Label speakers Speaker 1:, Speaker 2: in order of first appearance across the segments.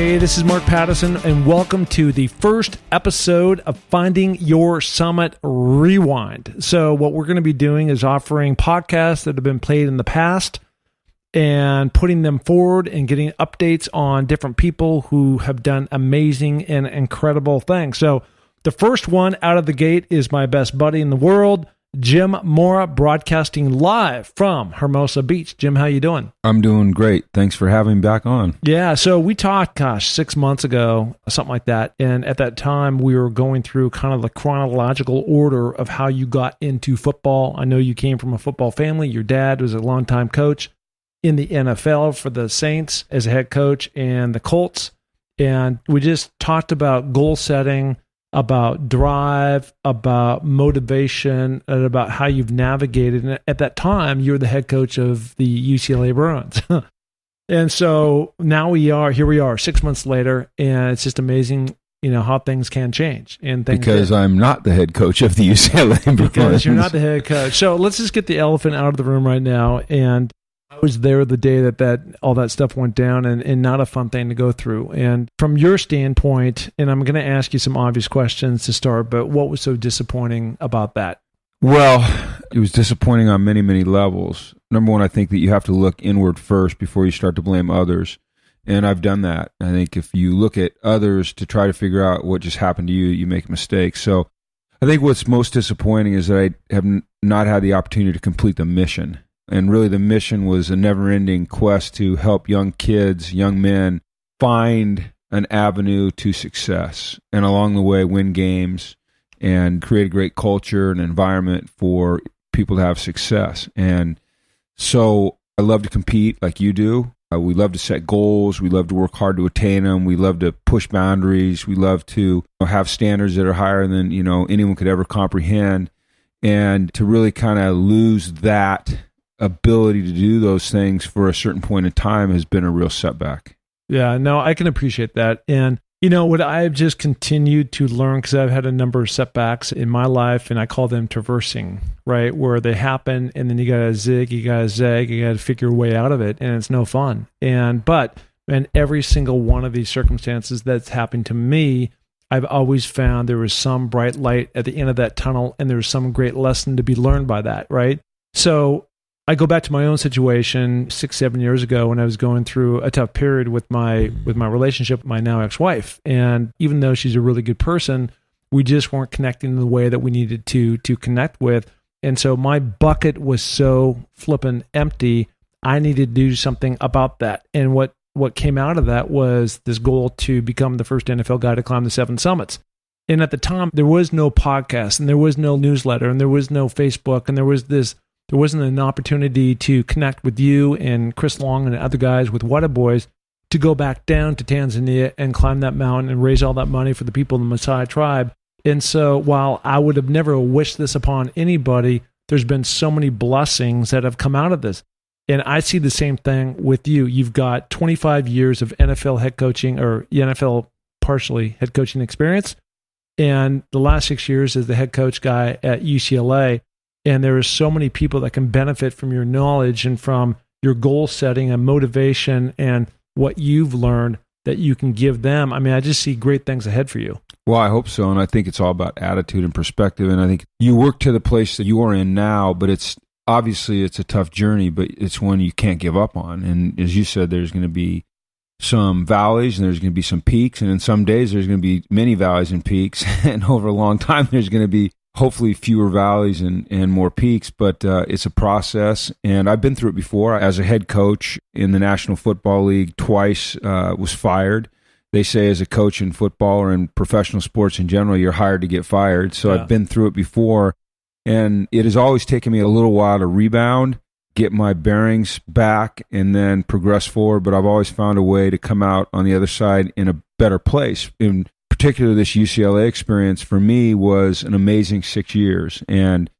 Speaker 1: Hey, this is Mark Pattison, and welcome to the first episode of Finding Your Summit Rewind. So what we're going to be doing is offering podcasts that have been played in the past and putting them forward and getting updates on different people who have done amazing and incredible things. So the first one out of the gate is my best buddy in the world, Jim Mora, broadcasting live from Hermosa Beach. Jim, how you doing?
Speaker 2: I'm doing great. Thanks for having me back on.
Speaker 1: Yeah, so we talked, 6 months ago, something like that. And at that time, we were going through kind of the chronological order of how you got into football. I know you came from a football family. Your dad was a longtime coach in the NFL for the Saints as a head coach and the Colts. And we just talked about goal setting, about drive, about motivation, and about how you've navigated. And at that time, you were the head coach of the UCLA Bruins. And so now here we are 6 months later, and it's just amazing, how things can change. And things
Speaker 2: because I'm not the head coach of the UCLA Bruins.
Speaker 1: Because you're not the head coach. So let's just get the elephant out of the room right now. And I was there the day that all that stuff went down, and not a fun thing to go through. And from your standpoint, and I'm going to ask you some obvious questions to start, but what was so disappointing about that?
Speaker 2: Well, it was disappointing on many, many levels. Number one, I think that you have to look inward first before you start to blame others. And I've done that. I think if you look at others to try to figure out what just happened to you, you make mistakes. So I think what's most disappointing is that I have not had the opportunity to complete the mission. And really the mission was a never-ending quest to help young kids, young men, find an avenue to success. And along the way, win games and create a great culture and environment for people to have success. And so I love to compete like you do. We love to set goals. We love to work hard to attain them. We love to push boundaries. We love to have standards that are higher than anyone could ever comprehend. And to really kind of lose that ability to do those things for a certain point in time has been a real setback.
Speaker 1: Yeah, no, I can appreciate that. And what I've just continued to learn, because I've had a number of setbacks in my life, and I call them traversing, right? Where they happen, and then you got to zig, you got to zag, you got to figure your way out of it, and it's no fun. But every single one of these circumstances that's happened to me, I've always found there was some bright light at the end of that tunnel, and there was some great lesson to be learned by that, right? So I go back to my own situation 6-7 years ago when I was going through a tough period with my relationship with my now ex-wife. And even though she's a really good person, we just weren't connecting in the way that we needed to connect with. And so my bucket was so flippin' empty, I needed to do something about that. And what came out of that was this goal to become the first NFL guy to climb the 7 summits. And at the time, there was no podcast, and there was no newsletter, and there was no Facebook, and there wasn't an opportunity to connect with you and Chris Long and other guys with Water Boys to go back down to Tanzania and climb that mountain and raise all that money for the people of the Maasai tribe. And so while I would have never wished this upon anybody, there's been so many blessings that have come out of this. And I see the same thing with you. You've got 25 years of NFL head coaching, or NFL partially head coaching experience, and the last 6 years as the head coach guy at UCLA. And there are so many people that can benefit from your knowledge and from your goal setting and motivation and what you've learned that you can give them. I mean, I just see great things ahead for you.
Speaker 2: Well, I hope so. And I think it's all about attitude and perspective. And I think you work to the place that you are in now, but it's a tough journey, but it's one you can't give up on. And as you said, there's going to be some valleys and there's going to be some peaks. And in some days, there's going to be many valleys and peaks. And over a long time, there's going to be hopefully fewer valleys and more peaks, but it's a process. And I've been through it before. As a head coach in the National Football League, twice was fired. They say as a coach in football or in professional sports in general, you're hired to get fired. So yeah. I've been through it before. And it has always taken me a little while to rebound, get my bearings back, and then progress forward. But I've always found a way to come out on the other side in a better place. In particular, this UCLA experience for me was an amazing 6 years. And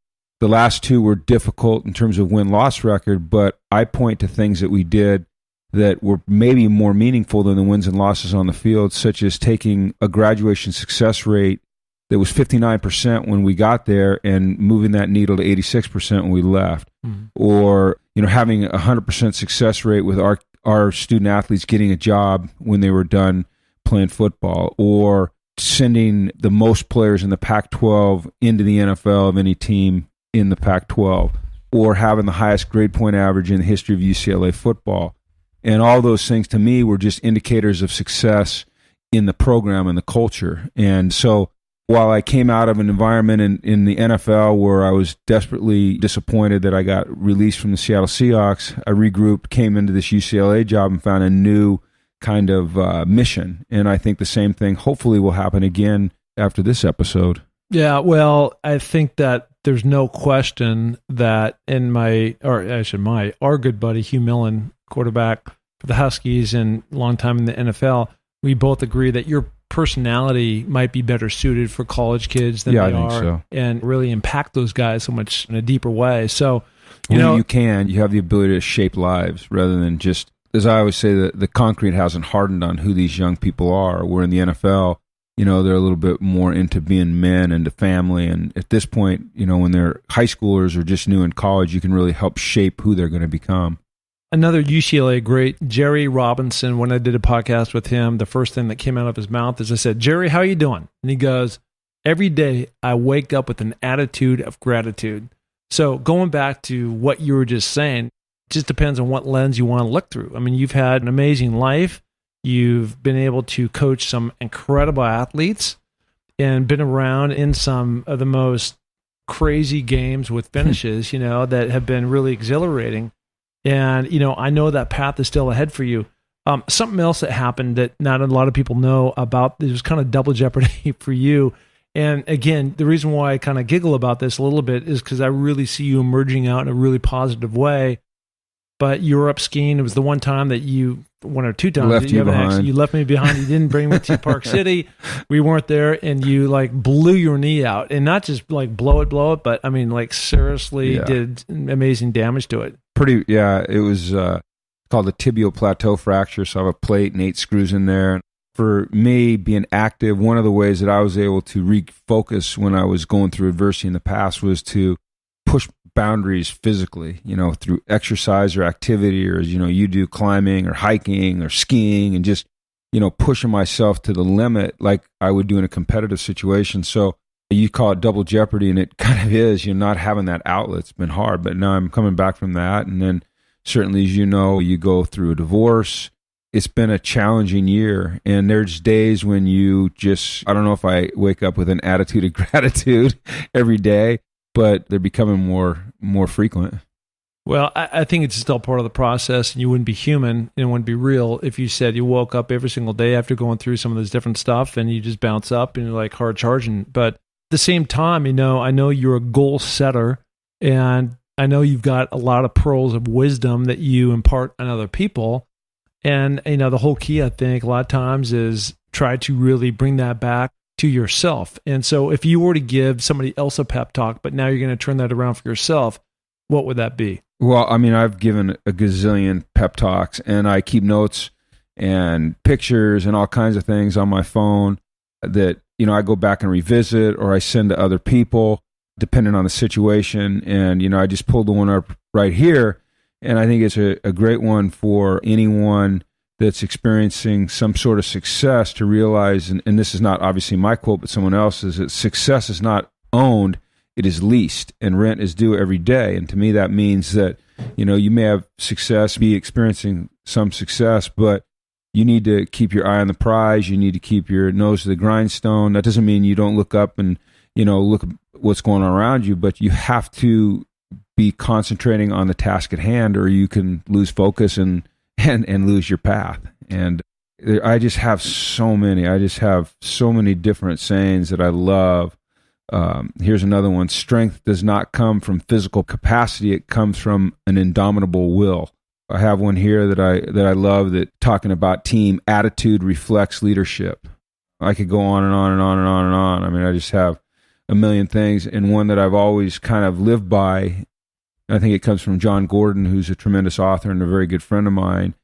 Speaker 2: the last two were difficult in terms of win-loss record, but I point to things that we did that were maybe more meaningful than the wins and losses on the field, such as taking a graduation success rate that was 59% when we got there and moving that needle to 86% when we left. Mm-hmm. Or, having a 100% success rate with our student athletes getting a job when they were done playing football, or sending the most players in the Pac-12 into the NFL of any team in the Pac-12, or having the highest grade point average in the history of UCLA football. And all those things to me were just indicators of success in the program and the culture. And so while I came out of an environment in the NFL where I was desperately disappointed that I got released from the Seattle Seahawks, I regrouped, came into this UCLA job, and found a new kind of mission. And I think the same thing hopefully will happen again after this episode.
Speaker 1: Yeah, well, I think that there's no question that our good buddy Hugh Millen, quarterback for the Huskies and long time in the NFL, we both agree that your personality might be better suited for college kids than they are, so. And really impact those guys so much in a deeper way. So, you
Speaker 2: have the ability to shape lives rather than just, as I always say, the concrete hasn't hardened on who these young people are. Where in the NFL, they're a little bit more into being men and to family. And at this point, when they're high schoolers or just new in college, you can really help shape who they're going to become.
Speaker 1: Another UCLA great, Jerry Robinson, when I did a podcast with him, the first thing that came out of his mouth is I said, "Jerry, how are you doing?" And he goes, "Every day I wake up with an attitude of gratitude." So going back to what you were just saying, it just depends on what lens you want to look through. I mean, you've had an amazing life. You've been able to coach some incredible athletes and been around in some of the most crazy games with finishes, that have been really exhilarating. And, I know that path is still ahead for you. Something else that happened that not a lot of people know about, it was kind of double jeopardy for you. And again, the reason why I kind of giggle about this a little bit is because I really see you emerging out in a really positive way. But you were up skiing. It was the one time that one or two times you left me behind. You didn't bring me to Park City. We weren't there, and you blew your knee out, and not just blow it, but I mean seriously did amazing damage to it.
Speaker 2: It was called the tibial plateau fracture. So I have a plate and 8 screws in there. For me, being active, one of the ways that I was able to refocus when I was going through adversity in the past was to push boundaries physically, through exercise or activity, or as you do, climbing or hiking or skiing, and just, pushing myself to the limit like I would do in a competitive situation. So you call it double jeopardy, and it kind of is. You're not having that outlet's been hard, but now I'm coming back from that. And then certainly, as you go through a divorce. It's been a challenging year, and there's days when I don't know if I wake up with an attitude of gratitude every day, but they're becoming more frequent.
Speaker 1: Well, I think it's still part of the process, and you wouldn't be human and wouldn't be real if you said you woke up every single day after going through some of this different stuff and you just bounce up and you're hard charging. But at the same time, I know you're a goal setter, and I know you've got a lot of pearls of wisdom that you impart on other people. And, the whole key, I think, a lot of times is try to really bring that back to yourself. And so if you were to give somebody else a pep talk, but now you're going to turn that around for yourself, what would that be?
Speaker 2: Well, I've given a gazillion pep talks, and I keep notes and pictures and all kinds of things on my phone that, I go back and revisit, or I send to other people, depending on the situation. And, I just pulled the one up right here. And I think it's a great one for anyone that's experiencing some sort of success to realize, and this is not obviously my quote, but someone else's, that success is not owned, it is leased, and rent is due every day. And to me, that means that, you may have success, be experiencing some success, but you need to keep your eye on the prize. You need to keep your nose to the grindstone. That doesn't mean you don't look up and, look at what's going on around you, but you have to be concentrating on the task at hand, or you can lose focus and lose your path. And I just have so many different sayings that I love. Here's another one. Strength does not come from physical capacity. It comes from an indomitable will. I have one here that I love, that talking about team attitude reflects leadership. I could go on and on and on and on and on. I just have a million things. And one that I've always kind of lived by, I think it comes from John Gordon, who's a tremendous author and a very good friend of mine.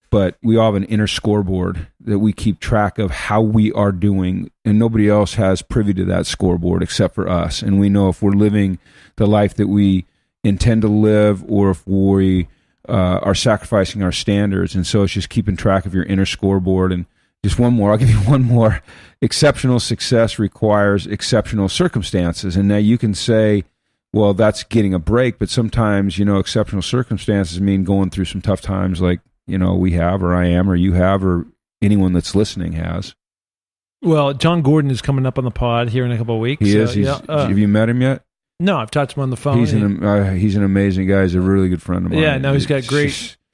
Speaker 2: But we all have an inner scoreboard that we keep track of how we are doing, and nobody else has privy to that scoreboard except for us. And we know if we're living the life that we intend to live, or if we are sacrificing our standards. And so it's just keeping track of your inner scoreboard. And Just one more. I'll give you one more. Exceptional success requires exceptional circumstances. And now you can say, well, that's getting a break, but sometimes, exceptional circumstances mean going through some tough times like, we have, or I am, or you have, or anyone that's listening has.
Speaker 1: Well, John Gordon is coming up on the pod here in a couple of weeks.
Speaker 2: He is. Have you met him yet?
Speaker 1: No, I've talked to him on the phone.
Speaker 2: He's an amazing guy. He's a really good friend of mine.
Speaker 1: Yeah, no, he's got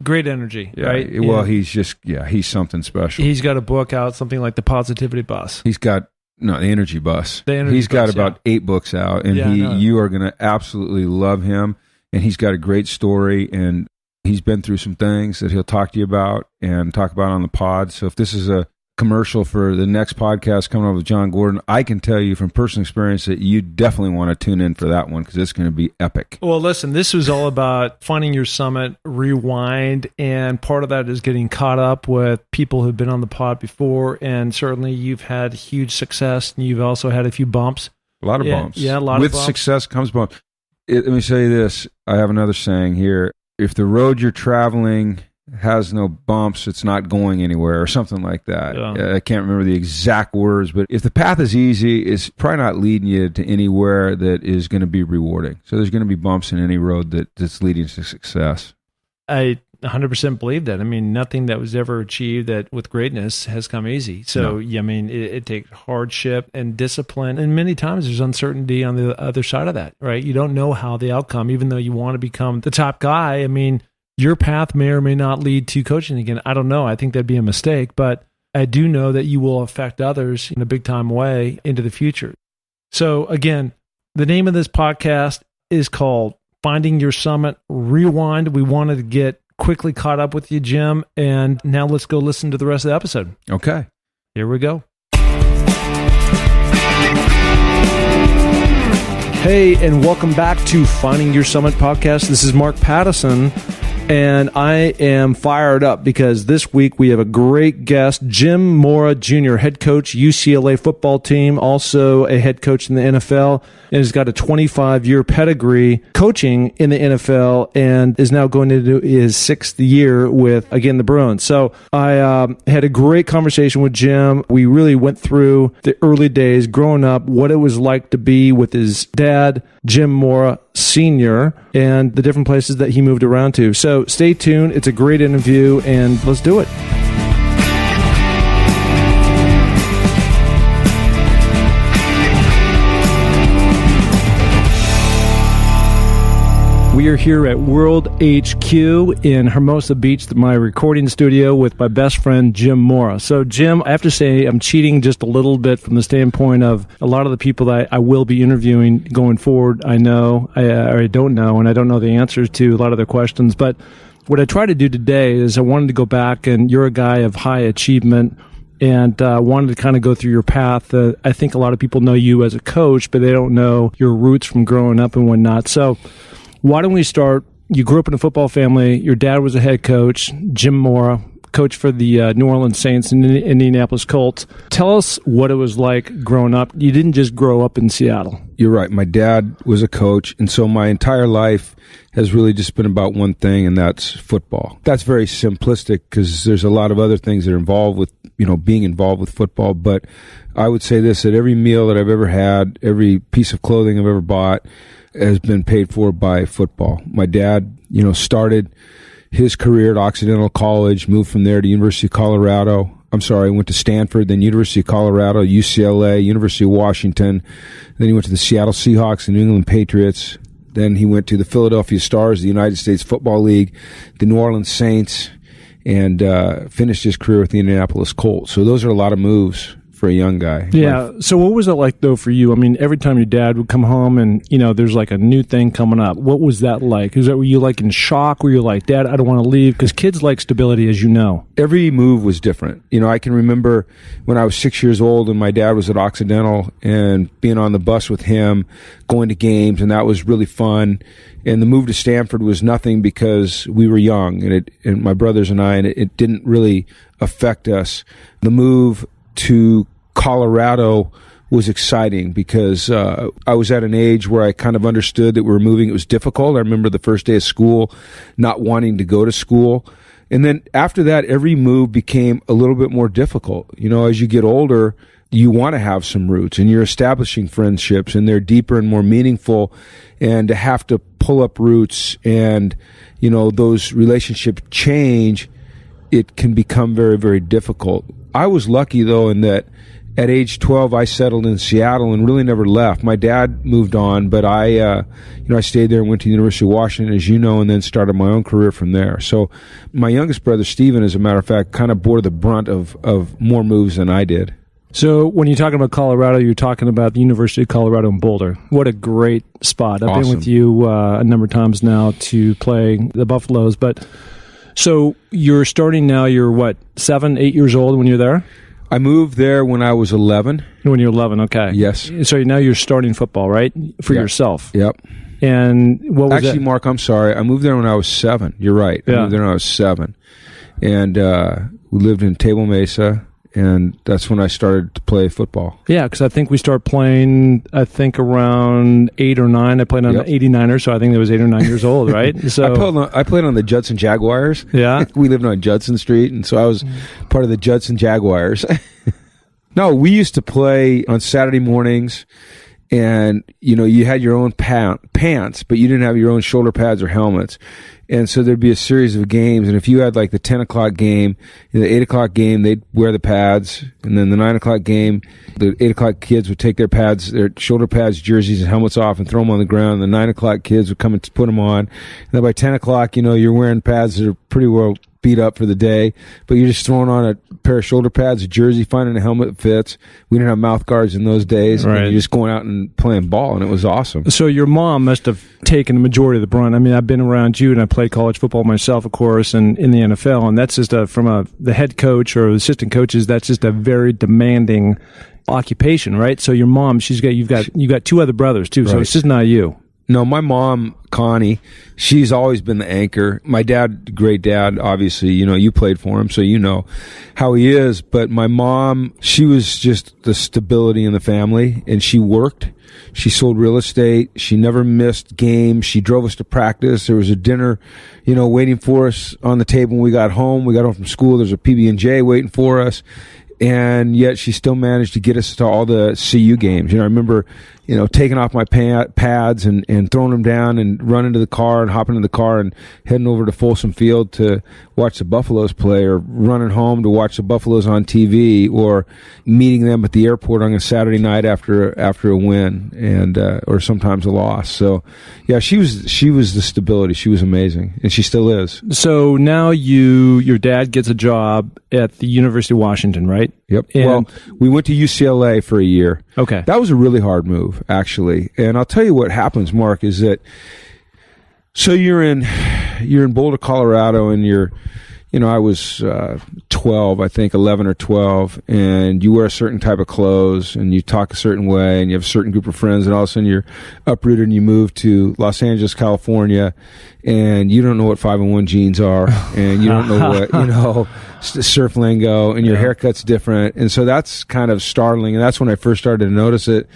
Speaker 1: great energy, right?
Speaker 2: Well, he's something special.
Speaker 1: He's got a book out, something like The Positivity Bus.
Speaker 2: He's got, the Energy Bus.
Speaker 1: He's
Speaker 2: got about 8 books out, and you are going to absolutely love him, and he's got a great story, and he's been through some things that he'll talk to you about and talk about on the pod. So if this is a commercial for the next podcast coming up with John Gordon, I can tell you from personal experience that you definitely want to tune in for that one because it's going to be epic.
Speaker 1: Well, listen, this was all about finding your summit, rewind, and part of that is getting caught up with people who've been on the pod before, and certainly you've had huge success, and you've also had a few bumps.
Speaker 2: A lot of bumps.
Speaker 1: Yeah, a lot
Speaker 2: of
Speaker 1: bumps.
Speaker 2: With success comes bumps. Let me say this. I have another saying here. If the road you're traveling has no bumps, it's not going anywhere, or something like that. Yeah. I can't remember the exact words, but if the path is easy, it's probably not leading you to anywhere that is going to be rewarding. So there's going to be bumps in any road that's leading to success.
Speaker 1: I 100% believe that. I mean, nothing that was ever achieved that with greatness has come easy. So, I mean, it takes hardship and discipline, and many times there's uncertainty on the other side of that, right? You don't know how the outcome, even though you want to become the top guy. I mean, your path may or may not lead to coaching again. I don't know. I think that'd be a mistake, but I do know that you will affect others in a big time way into the future. So again, the name of this podcast is called Finding Your Summit Rewind. We wanted to get quickly caught up with you, Jim, and now let's go listen to the rest of the episode.
Speaker 2: Okay.
Speaker 1: Here we go. Hey, and welcome back to Finding Your Summit podcast. This is Mark Pattison. And I am fired up because this week we have a great guest, Jim Mora Jr., head coach, UCLA football team, also a head coach in the NFL, and has got a 25-year pedigree coaching in the NFL and is now going into his 6th year with, again, the Bruins. So I had a great conversation with Jim. We really went through the early days growing up, what it was like to be with his dad, Jim Mora Sr., and the different places that he moved around to. So stay tuned. It's a great interview, and let's do it. We are here at World HQ in Hermosa Beach, my recording studio, with my best friend, Jim Mora. So, Jim, I have to say I'm cheating just a little bit from the standpoint of a lot of the people that I will be interviewing going forward. I know, or I don't know, and I don't know the answers to a lot of their questions. But what I try to do today is I wanted to go back, and you're a guy of high achievement, and wanted to kind of go through your path. I think a lot of people know you as a coach, but they don't know your roots from growing up and whatnot. So why don't we start? You grew up in a football family. Your dad was a head coach, Jim Mora, coach for the New Orleans Saints and Indianapolis Colts. Tell us what it was like growing up. You didn't just grow up in Seattle.
Speaker 2: You're right. My dad was a coach, and so my entire life has really just been about one thing, and that's football. That's very simplistic because there's a lot of other things that are involved with, being involved with football. But I would say this, that every meal that I've ever had, every piece of clothing I've ever bought has been paid for by football. My dad, started his career at Occidental College, moved from there to University of Colorado. Went to Stanford, then University of Colorado, UCLA, University of Washington. Then he went to the Seattle Seahawks and New England Patriots. Then he went to the Philadelphia Stars, the United States Football League, the New Orleans Saints, and finished his career with the Indianapolis Colts. So those are a lot of moves for a young guy.
Speaker 1: Yeah. So what was it like, though, for you? I mean, every time your dad would come home and, there's like a new thing coming up. What was that like? Were you like in shock? Were you like, Dad, I don't want to leave? Because kids like stability, as you know.
Speaker 2: Every move was different. I can remember when I was 6 years old and my dad was at Occidental and being on the bus with him, going to games, and that was really fun. And the move to Stanford was nothing because we were young, and my brothers and I, and it didn't really affect us. The move to Colorado was exciting because I was at an age where I kind of understood that we were moving. It was difficult. I remember the first day of school not wanting to go to school And then after that, every move became a little bit more difficult. As you get older, you want to have some roots, and you're establishing friendships, and they're deeper and more meaningful. And to have to pull up roots and, those relationships change, it can become very, very difficult. I was lucky, though, in that at age 12, I settled in Seattle and really never left. My dad moved on, but I stayed there and went to the University of Washington, as you know, and then started my own career from there. So my youngest brother, Stephen, as a matter of fact, kind of bore the brunt of more moves than I did.
Speaker 1: So when you're talking about Colorado, you're talking about the University of Colorado in Boulder. What a great spot. I've been with you a number of times now to play the Buffaloes. But so you're starting now, you're what, 7, 8 years old when you're there?
Speaker 2: I moved there when I was 11.
Speaker 1: When you're 11, okay.
Speaker 2: Yes.
Speaker 1: So now you're starting football, right? For yourself.
Speaker 2: Yep.
Speaker 1: And what was
Speaker 2: Actually, Mark, I'm sorry. I moved there when I was 7. You're right. I moved there when I was 7. And we lived in Table Mesa. And that's when I started to play football.
Speaker 1: Yeah, because I think we started playing, around 8 or 9. I played on the 89ers, so I think it was 8 or 9 years old, right? So
Speaker 2: I played on the Judson Jaguars.
Speaker 1: Yeah.
Speaker 2: We lived on Judson Street, and so I was part of the Judson Jaguars. No, we used to play on Saturday mornings, and, you had your own pants, but you didn't have your own shoulder pads or helmets. And so there'd be a series of games, and if you had like the 10 o'clock game, the 8 o'clock game, they'd wear the pads, and then the 9 o'clock game, the 8 o'clock kids would take their pads, their shoulder pads, jerseys, and helmets off and throw them on the ground, and the 9 o'clock kids would come and put them on. And then by 10 o'clock, you're wearing pads that are pretty well beat up for the day, but you're just throwing on a pair of shoulder pads, a jersey, finding a helmet that fits. We didn't have mouth guards in those days.
Speaker 1: Right.
Speaker 2: And you're just going out and playing ball, and it was awesome.
Speaker 1: So your mom must have taken the majority of the brunt. I mean, I've been around you, and I played college football myself, of course, and in the NFL, and that's just the head coach or assistant coaches, that's just a very demanding occupation, right? So your mom, you've got 2 other brothers too, so it's just not you.
Speaker 2: No, my mom, Connie, she's always been the anchor. My dad, great dad, obviously, you played for him, so you know how he is. But my mom, she was just the stability in the family, and she worked. She sold real estate. She never missed games. She drove us to practice. There was a dinner, waiting for us on the table when we got home. We got home from school. There's a PB&J waiting for us. And yet she still managed to get us to all the CU games. I remember, taking off my pads and throwing them down and running to the car and hopping in the car and heading over to Folsom Field to watch the Buffaloes play, or running home to watch the Buffaloes on TV, or meeting them at the airport on a Saturday night after a win and or sometimes a loss. So, yeah, she was the stability. She was amazing, and she still is.
Speaker 1: So now your dad gets a job at the University of Washington, right?
Speaker 2: Yep.
Speaker 1: And
Speaker 2: well, we went to UCLA for a year.
Speaker 1: Okay.
Speaker 2: That was a really hard move, actually. And I'll tell you what happens, Mark, is that so you're in Boulder, Colorado, and I was 12, I think, 11 or 12, and you wear a certain type of clothes, and you talk a certain way, and you have a certain group of friends, and all of a sudden you're uprooted and you move to Los Angeles, California, and you don't know what 501 jeans are, and you don't know what, surf lingo, and your haircut's different, and so that's kind of startling, and that's when I first started to notice it.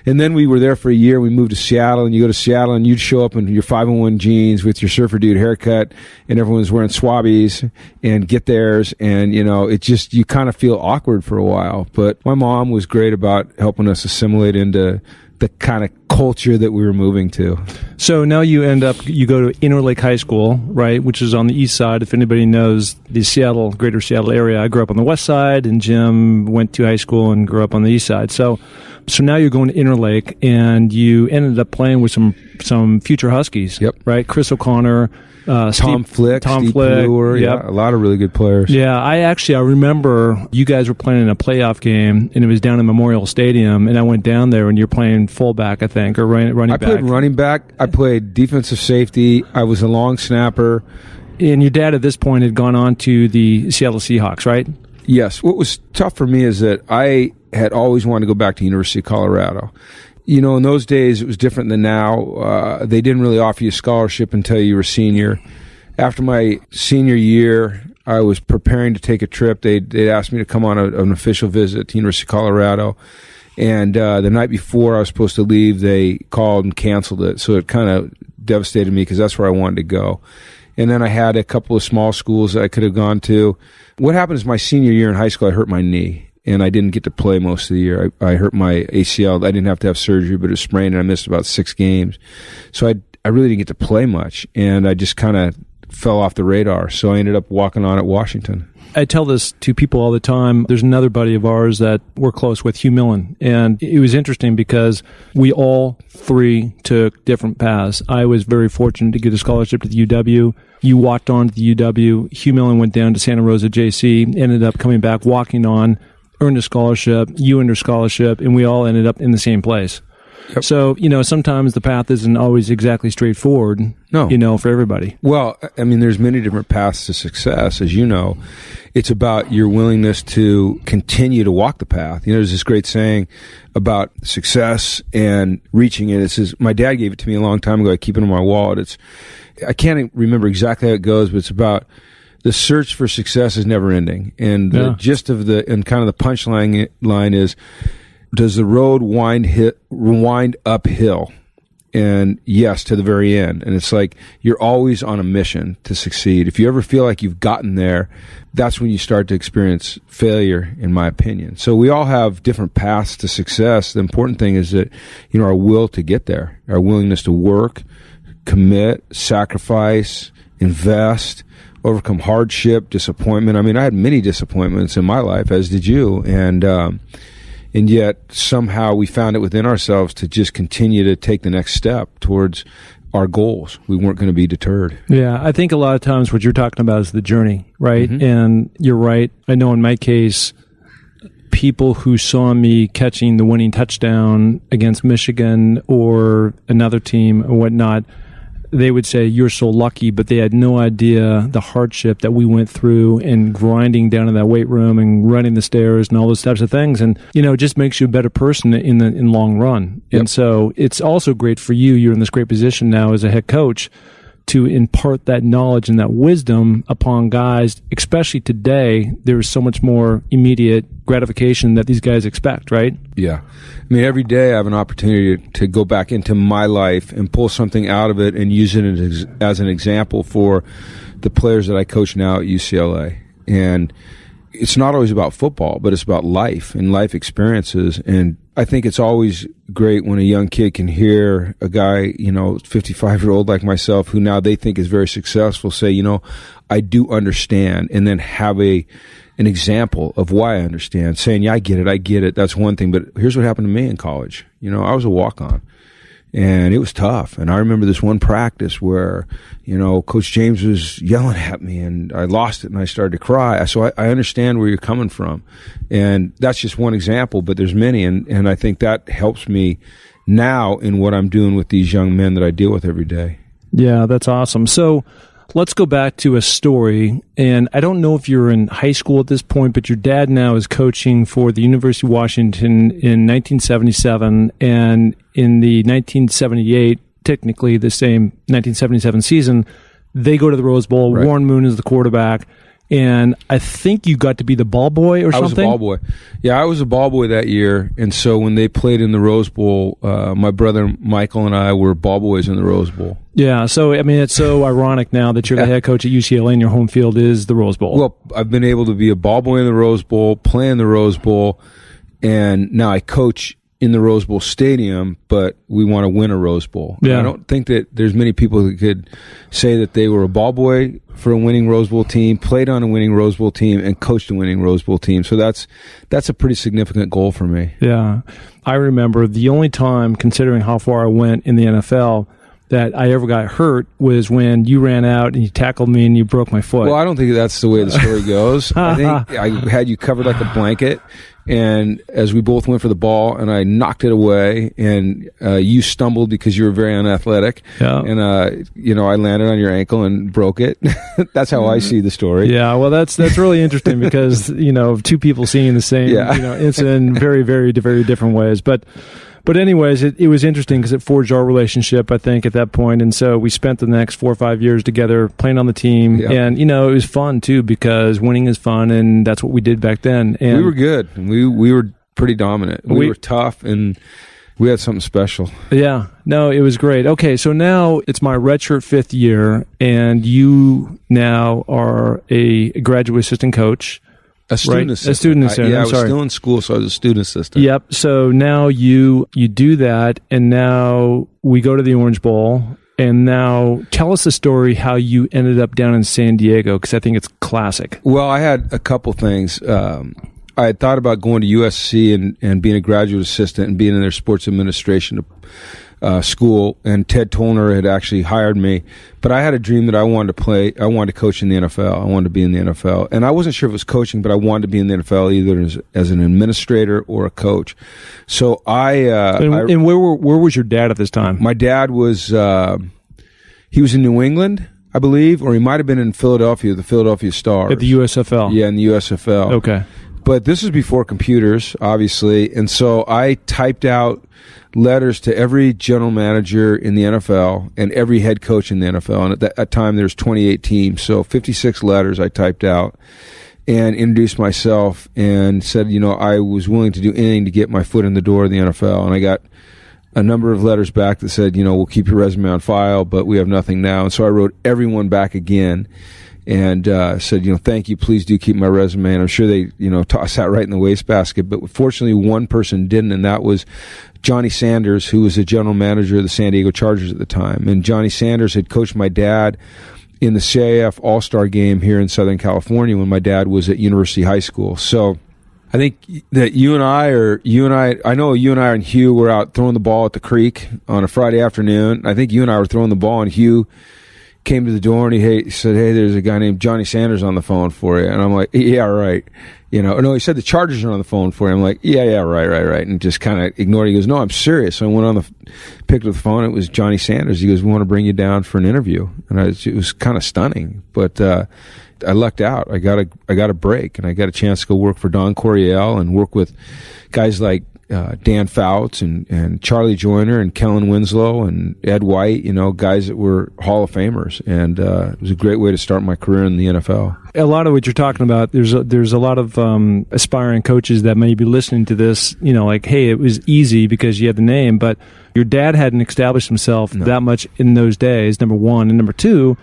Speaker 2: And then we were there for a year. We moved to Seattle, and you go to Seattle, and you'd show up in your 501 jeans with your surfer dude haircut, and everyone's wearing Swabbies and get theirs, and it just, you kind of feel awkward for a while. But my mom was great about helping us assimilate into the kind of culture that we were moving to.
Speaker 1: So now you go to Interlake High School, right, which is on the east side. If anybody knows the greater Seattle area, I grew up on the west side, and Jim went to high school and grew up on the east side. So now you're going to Interlake, and you ended up playing with some future Huskies.
Speaker 2: Yep.
Speaker 1: Right? Chris O'Connor,
Speaker 2: Tom Flick, Steve Brewer,
Speaker 1: yep.
Speaker 2: Yeah, a lot of really good players.
Speaker 1: Yeah, I remember you guys were playing in a playoff game, and it was down in Memorial Stadium, and I went down there, and you're playing fullback, I think, or running back.
Speaker 2: I played running back. I played defensive safety. I was a long snapper.
Speaker 1: And your dad at this point had gone on to the Seattle Seahawks, right?
Speaker 2: Yes. What was tough for me is that I had always wanted to go back to University of Colorado. In those days, it was different than now. They didn't really offer you a scholarship until you were a senior. After my senior year, I was preparing to take a trip. They'd asked me to come on an official visit to University of Colorado. And the night before I was supposed to leave, they called and canceled it. So it kind of devastated me because that's where I wanted to go. And then I had a couple of small schools that I could have gone to. What happened is my senior year in high school, I hurt my knee. And I didn't get to play most of the year. I hurt my ACL. I didn't have to have surgery, but it was sprained, and I missed about 6 games. So I really didn't get to play much, and I just kind of fell off the radar. So I ended up walking on at Washington.
Speaker 1: I tell this to people all the time. There's another buddy of ours that we're close with, Hugh Millen. And it was interesting because we all 3 took different paths. I was very fortunate to get a scholarship to the UW. You walked on to the UW. Hugh Millen went down to Santa Rosa JC, ended up coming back, walking on, earned a scholarship, you earned a scholarship, and we all ended up in the same place. Yep. So, sometimes the path isn't always exactly straightforward, for everybody.
Speaker 2: Well, I mean, there's many different paths to success, as you know. It's about your willingness to continue to walk the path. There's this great saying about success and reaching it. It says, my dad gave it to me a long time ago. I keep it on my wallet. I can't remember exactly how it goes, but it's about the search for success is never ending. And the gist of and kind of the punchline line is, does the road wind uphill? And yes, to the very end. And it's like you're always on a mission to succeed. If you ever feel like you've gotten there, that's when you start to experience failure, in my opinion. So we all have different paths to success. The important thing is that, our will to get there, our willingness to work, commit, sacrifice, invest, overcome hardship, disappointment. I mean, I had many disappointments in my life, as did you. And yet somehow we found it within ourselves to just continue to take the next step towards our goals. We weren't going to be deterred.
Speaker 1: Yeah, I think a lot of times what you're talking about is the journey, right?
Speaker 2: Mm-hmm.
Speaker 1: And you're right. I know in my case, people who saw me catching the winning touchdown against Michigan or another team or whatnot, they would say, you're so lucky, but they had no idea the hardship that we went through and grinding down in that weight room and running the stairs and all those types of things. And, it just makes you a better person in the long run. Yep. And so it's also great for you. You're in this great position now as a head coach to impart that knowledge and that wisdom upon guys, especially today. There's so much more immediate gratification that these guys expect, right?
Speaker 2: Yeah. I mean, every day I have an opportunity to go back into my life and pull something out of it and use it as an example for the players that I coach now at UCLA. And it's not always about football, but it's about life and life experiences. And I think it's always great when a young kid can hear a guy, 55-year-old like myself, who now they think is very successful, say, I do understand, and then have an example of why I understand. Saying, yeah, I get it. That's one thing. But here's what happened to me in college. I was a walk-on. And it was tough. And I remember this one practice where, Coach James was yelling at me and I lost it and I started to cry. So I understand where you're coming from. And that's just one example, but there's many. And I think that helps me now in what I'm doing with these young men that I deal with every day.
Speaker 1: Yeah, that's awesome. So let's go back to a story. And I don't know if you're in high school at this point, but your dad now is coaching for the University of Washington in 1977. And in the 1978, technically the same 1977 season, they go to the Rose Bowl. Right. Warren Moon is the quarterback. And I think you got to be the ball boy or something? I
Speaker 2: was a ball boy. Yeah, I was a ball boy that year. And so when they played in the Rose Bowl, my brother Michael and I were ball boys in the Rose Bowl.
Speaker 1: Yeah, so, I mean, it's so ironic now that you're the head coach at UCLA and your home field is the Rose Bowl.
Speaker 2: Well, I've been able to be a ball boy in the Rose Bowl, play in the Rose Bowl, and now I coach in the Rose Bowl stadium, but we want to win a Rose Bowl. Yeah. I don't think that there's many people that could say that they were a ball boy for a winning Rose Bowl team, played on a winning Rose Bowl team, and coached a winning Rose Bowl team. So that's a pretty significant goal for me.
Speaker 1: Yeah. I remember the only time, considering how far I went in the NFL, that I ever got hurt was when you ran out and you tackled me and you broke my foot.
Speaker 2: Well, I don't think that's the way the story goes. I think I had you covered like a blanket, and as we both went for the ball, and I knocked it away, and you stumbled because you were very unathletic, and I landed on your ankle and broke it. That's how I see the story.
Speaker 1: Yeah, well, that's really interesting because two people seeing the same incident in very, very, very different ways, But anyways, it was interesting because it forged our relationship, I think, at that point. And so we spent the next 4 or 5 years together playing on the team. Yep. And, it was fun, too, because winning is fun, and that's what we did back then. And
Speaker 2: we were good. We were pretty dominant. We were tough, and We had something special.
Speaker 1: Yeah. No, it was great. Okay, so now it's my redshirt 5th year, and you now are a graduate assistant coach.
Speaker 2: A student assistant.
Speaker 1: A student assistant.
Speaker 2: I was still in school, so I was a student assistant.
Speaker 1: Yep. So now you do that, and now we go to the Orange Bowl. And now tell us the story how you ended up down in San Diego, because I think it's classic.
Speaker 2: Well, I had a couple things. I had thought about going to USC and being a graduate assistant and being in their sports administration school, and Ted Tollner had actually hired me. But I had a dream that I wanted to coach in the NFL. I wanted to be in the NFL. And I wasn't sure if it was coaching, but I wanted to be in the NFL either as an administrator or a coach. So And
Speaker 1: where was your dad at this time?
Speaker 2: My dad was, he was in New England, I believe, or he might have been in Philadelphia, the Philadelphia Stars.
Speaker 1: At the USFL?
Speaker 2: Yeah, in the USFL.
Speaker 1: Okay.
Speaker 2: But this was before computers, obviously, and so I typed out letters to every general manager in the NFL and every head coach in the NFL. And at that time, there was 28 teams, so 56 letters I typed out and introduced myself and said, I was willing to do anything to get my foot in the door of the NFL. And I got a number of letters back that said, we'll keep your resume on file, but we have nothing now. And so I wrote everyone back again. And said, thank you, please do keep my resume. And I'm sure they, tossed that right in the wastebasket. But fortunately, one person didn't, and that was Johnny Sanders, who was the general manager of the San Diego Chargers at the time. And Johnny Sanders had coached my dad in the CIF All-Star game here in Southern California when my dad was at University High School. So I think that I know you and I and Hugh were out throwing the ball at the creek on a Friday afternoon. I think you and I were throwing the ball, and Hugh came to the door and he said, hey, there's a guy named Johnny Sanders on the phone for you. And I'm like, yeah, right. No, he said the Chargers are on the phone for you. I'm like, yeah, right. And just kind of ignored it. He goes, no, I'm serious. So I went picked up the phone. It was Johnny Sanders. He goes, we want to bring you down for an interview. And it was kind of stunning, but, I lucked out. I got a break, and I got a chance to go work for Don Coryell and work with guys like Dan Fouts and Charlie Joyner and Kellen Winslow and Ed White, guys that were Hall of Famers. And it was a great way to start my career in the NFL.
Speaker 1: A lot of what you're talking about, there's a lot of aspiring coaches that may be listening to this, like, hey, it was easy because you had the name, but your dad hadn't established himself that much in those days, number one. And number two,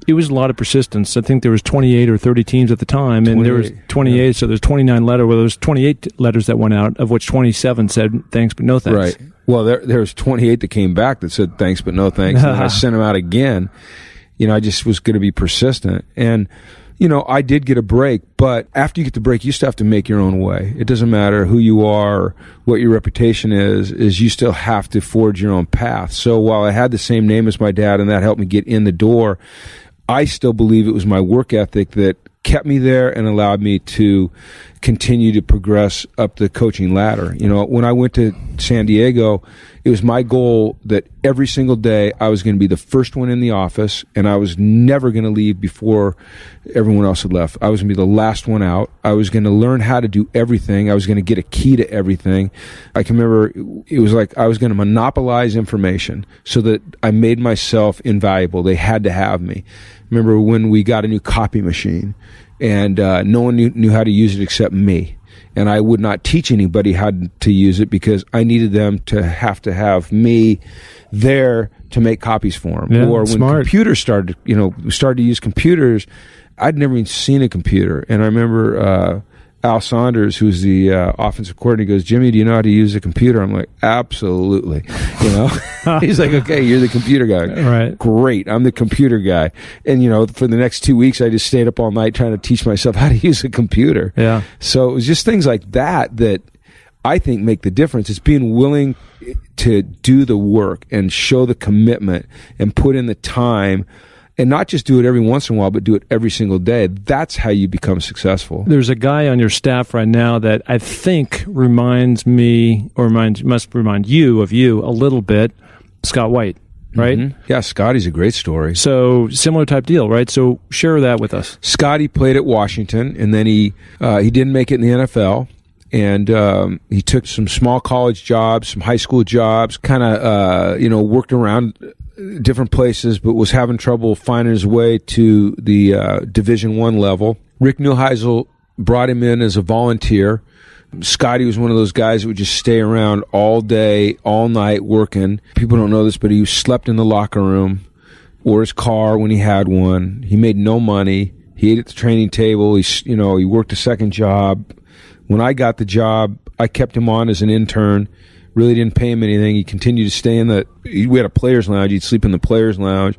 Speaker 1: it was a lot of persistence. I think there was 28 or 30 teams at the time, and there was 28, yeah. So there's 29 letters. Well, there was 28 letters that went out, of which 27 said thanks but no thanks.
Speaker 2: Right. Well, there was 28 that came back that said thanks but no thanks, and I sent them out again. I just was going to be persistent, and I did get a break. But after you get the break, you still have to make your own way. It doesn't matter who you are, or what your reputation is you still have to forge your own path. So while I had the same name as my dad, and that helped me get in the door, I still believe it was my work ethic that kept me there and allowed me to continue to progress up the coaching ladder. When I went to San Diego, it was my goal that every single day I was going to be the first one in the office, and I was never going to leave before everyone else had left. I was going to be the last one out. I was going to learn how to do everything. I was going to get a key to everything. I can remember it was like I was going to monopolize information so that I made myself invaluable. They had to have me. Remember when we got a new copy machine, and no one knew how to use it except me. And I would not teach anybody how to use it because I needed them to have me there to make copies for them.
Speaker 1: Yeah,
Speaker 2: or when
Speaker 1: smart.
Speaker 2: Computers started, we started to use computers, I'd never even seen a computer. And I remember Al Saunders, who's the offensive coordinator, goes, Jimmy, do you know how to use a computer? I'm like, absolutely. He's like, okay, you're the computer guy.
Speaker 1: Right.
Speaker 2: Great. I'm the computer guy. And, for the next 2 weeks, I just stayed up all night trying to teach myself how to use a computer.
Speaker 1: Yeah.
Speaker 2: So it was just things like that I think make the difference. It's being willing to do the work and show the commitment and put in the time. And not just do it every once in a while, but do it every single day. That's how you become successful.
Speaker 1: There's a guy on your staff right now that I think must remind you of you a little bit, Scott White, right?
Speaker 2: Mm-hmm. Yeah, Scotty's a great story.
Speaker 1: So similar type deal, right? So share that with us.
Speaker 2: Scotty played at Washington, and then he didn't make it in the NFL. And he took some small college jobs, some high school jobs, kind of worked around different places, but was having trouble finding his way to the Division I level. Rick Neuheisel brought him in as a volunteer. Scotty was one of those guys that would just stay around all day, all night working. People don't know this, but he slept in the locker room or his car when he had one. He made no money. He ate at the training table. He worked a second job. When I got the job, I kept him on as an intern. Really didn't pay him anything. He continued to stay we had a players' lounge. He'd sleep in the players' lounge.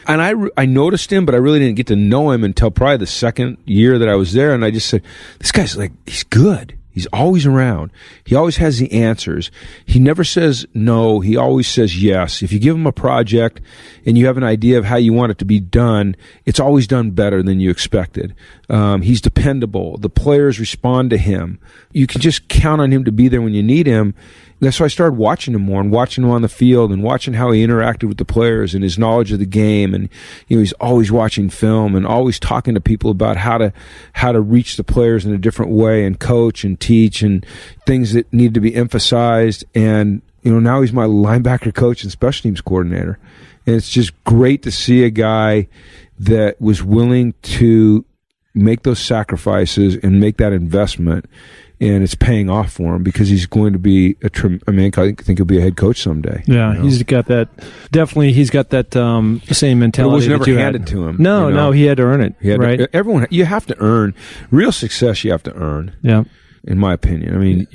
Speaker 2: And I noticed him, but I really didn't get to know him until probably the second year that I was there. And I just said, this guy's he's good. He's always around. He always has the answers. He never says no. He always says yes. If you give him a project and you have an idea of how you want it to be done, it's always done better than you expected. He's dependable. The players respond to him. You can just count on him to be there when you need him. That's why I started watching him more and watching him on the field and watching how he interacted with the players and his knowledge of the game. And he's always watching film and always talking to people about how to reach the players in a different way and coach and teach and things that need to be emphasized. And now he's my linebacker coach and special teams coordinator. And it's just great to see a guy that was willing to make those sacrifices and make that investment. And it's paying off for him because he's going to be I think he'll be a head coach someday.
Speaker 1: Yeah, he's got that. Definitely, he's got that same mentality.
Speaker 2: But it was never handed to him.
Speaker 1: No, he had to earn it. Right?
Speaker 2: Everyone, you have to earn real success. You have to earn.
Speaker 1: Yeah.
Speaker 2: In my opinion, I mean,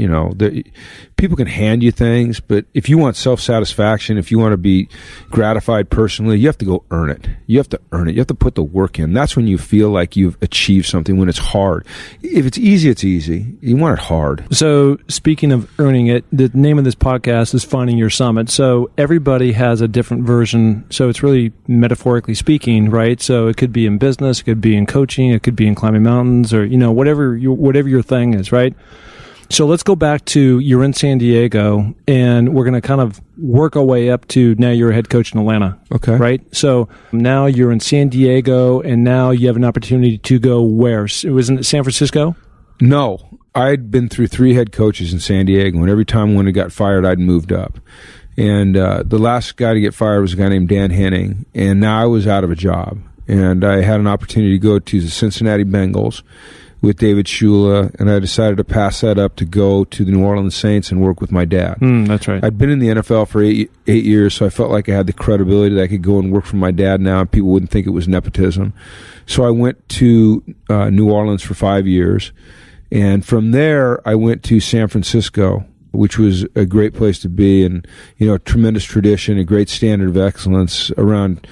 Speaker 2: people can hand you things, but if you want self-satisfaction, if you want to be gratified personally, you have to go earn it. You have to earn it. You have to put the work in. That's when you feel like you've achieved something, when it's hard. If it's easy, it's easy. You want it hard.
Speaker 1: So speaking of earning it, the name of this podcast is Finding Your Summit. So everybody has a different version. So it's really metaphorically speaking, right? So it could be in business, it could be in coaching, it could be in climbing mountains, or, whatever your thing is, right? So let's go back to you're in San Diego, and we're going to kind of work our way up to now you're a head coach in Atlanta.
Speaker 2: Okay.
Speaker 1: Right? So now you're in San Diego, and now you have an opportunity to go where? Wasn't it San Francisco?
Speaker 2: No. I'd been through 3 head coaches in San Diego, and every time one had got fired, I'd moved up. And the last guy to get fired was a guy named Dan Henning, and now I was out of a job. And I had an opportunity to go to the Cincinnati Bengals with David Shula, and I decided to pass that up to go to the New Orleans Saints and work with my dad.
Speaker 1: That's right.
Speaker 2: I'd been in the NFL for eight years, so I felt like I had the credibility that I could go and work for my dad now, and people wouldn't think it was nepotism. So I went to New Orleans for 5 years, and from there I went to San Francisco, which was a great place to be, and a tremendous tradition, a great standard of excellence around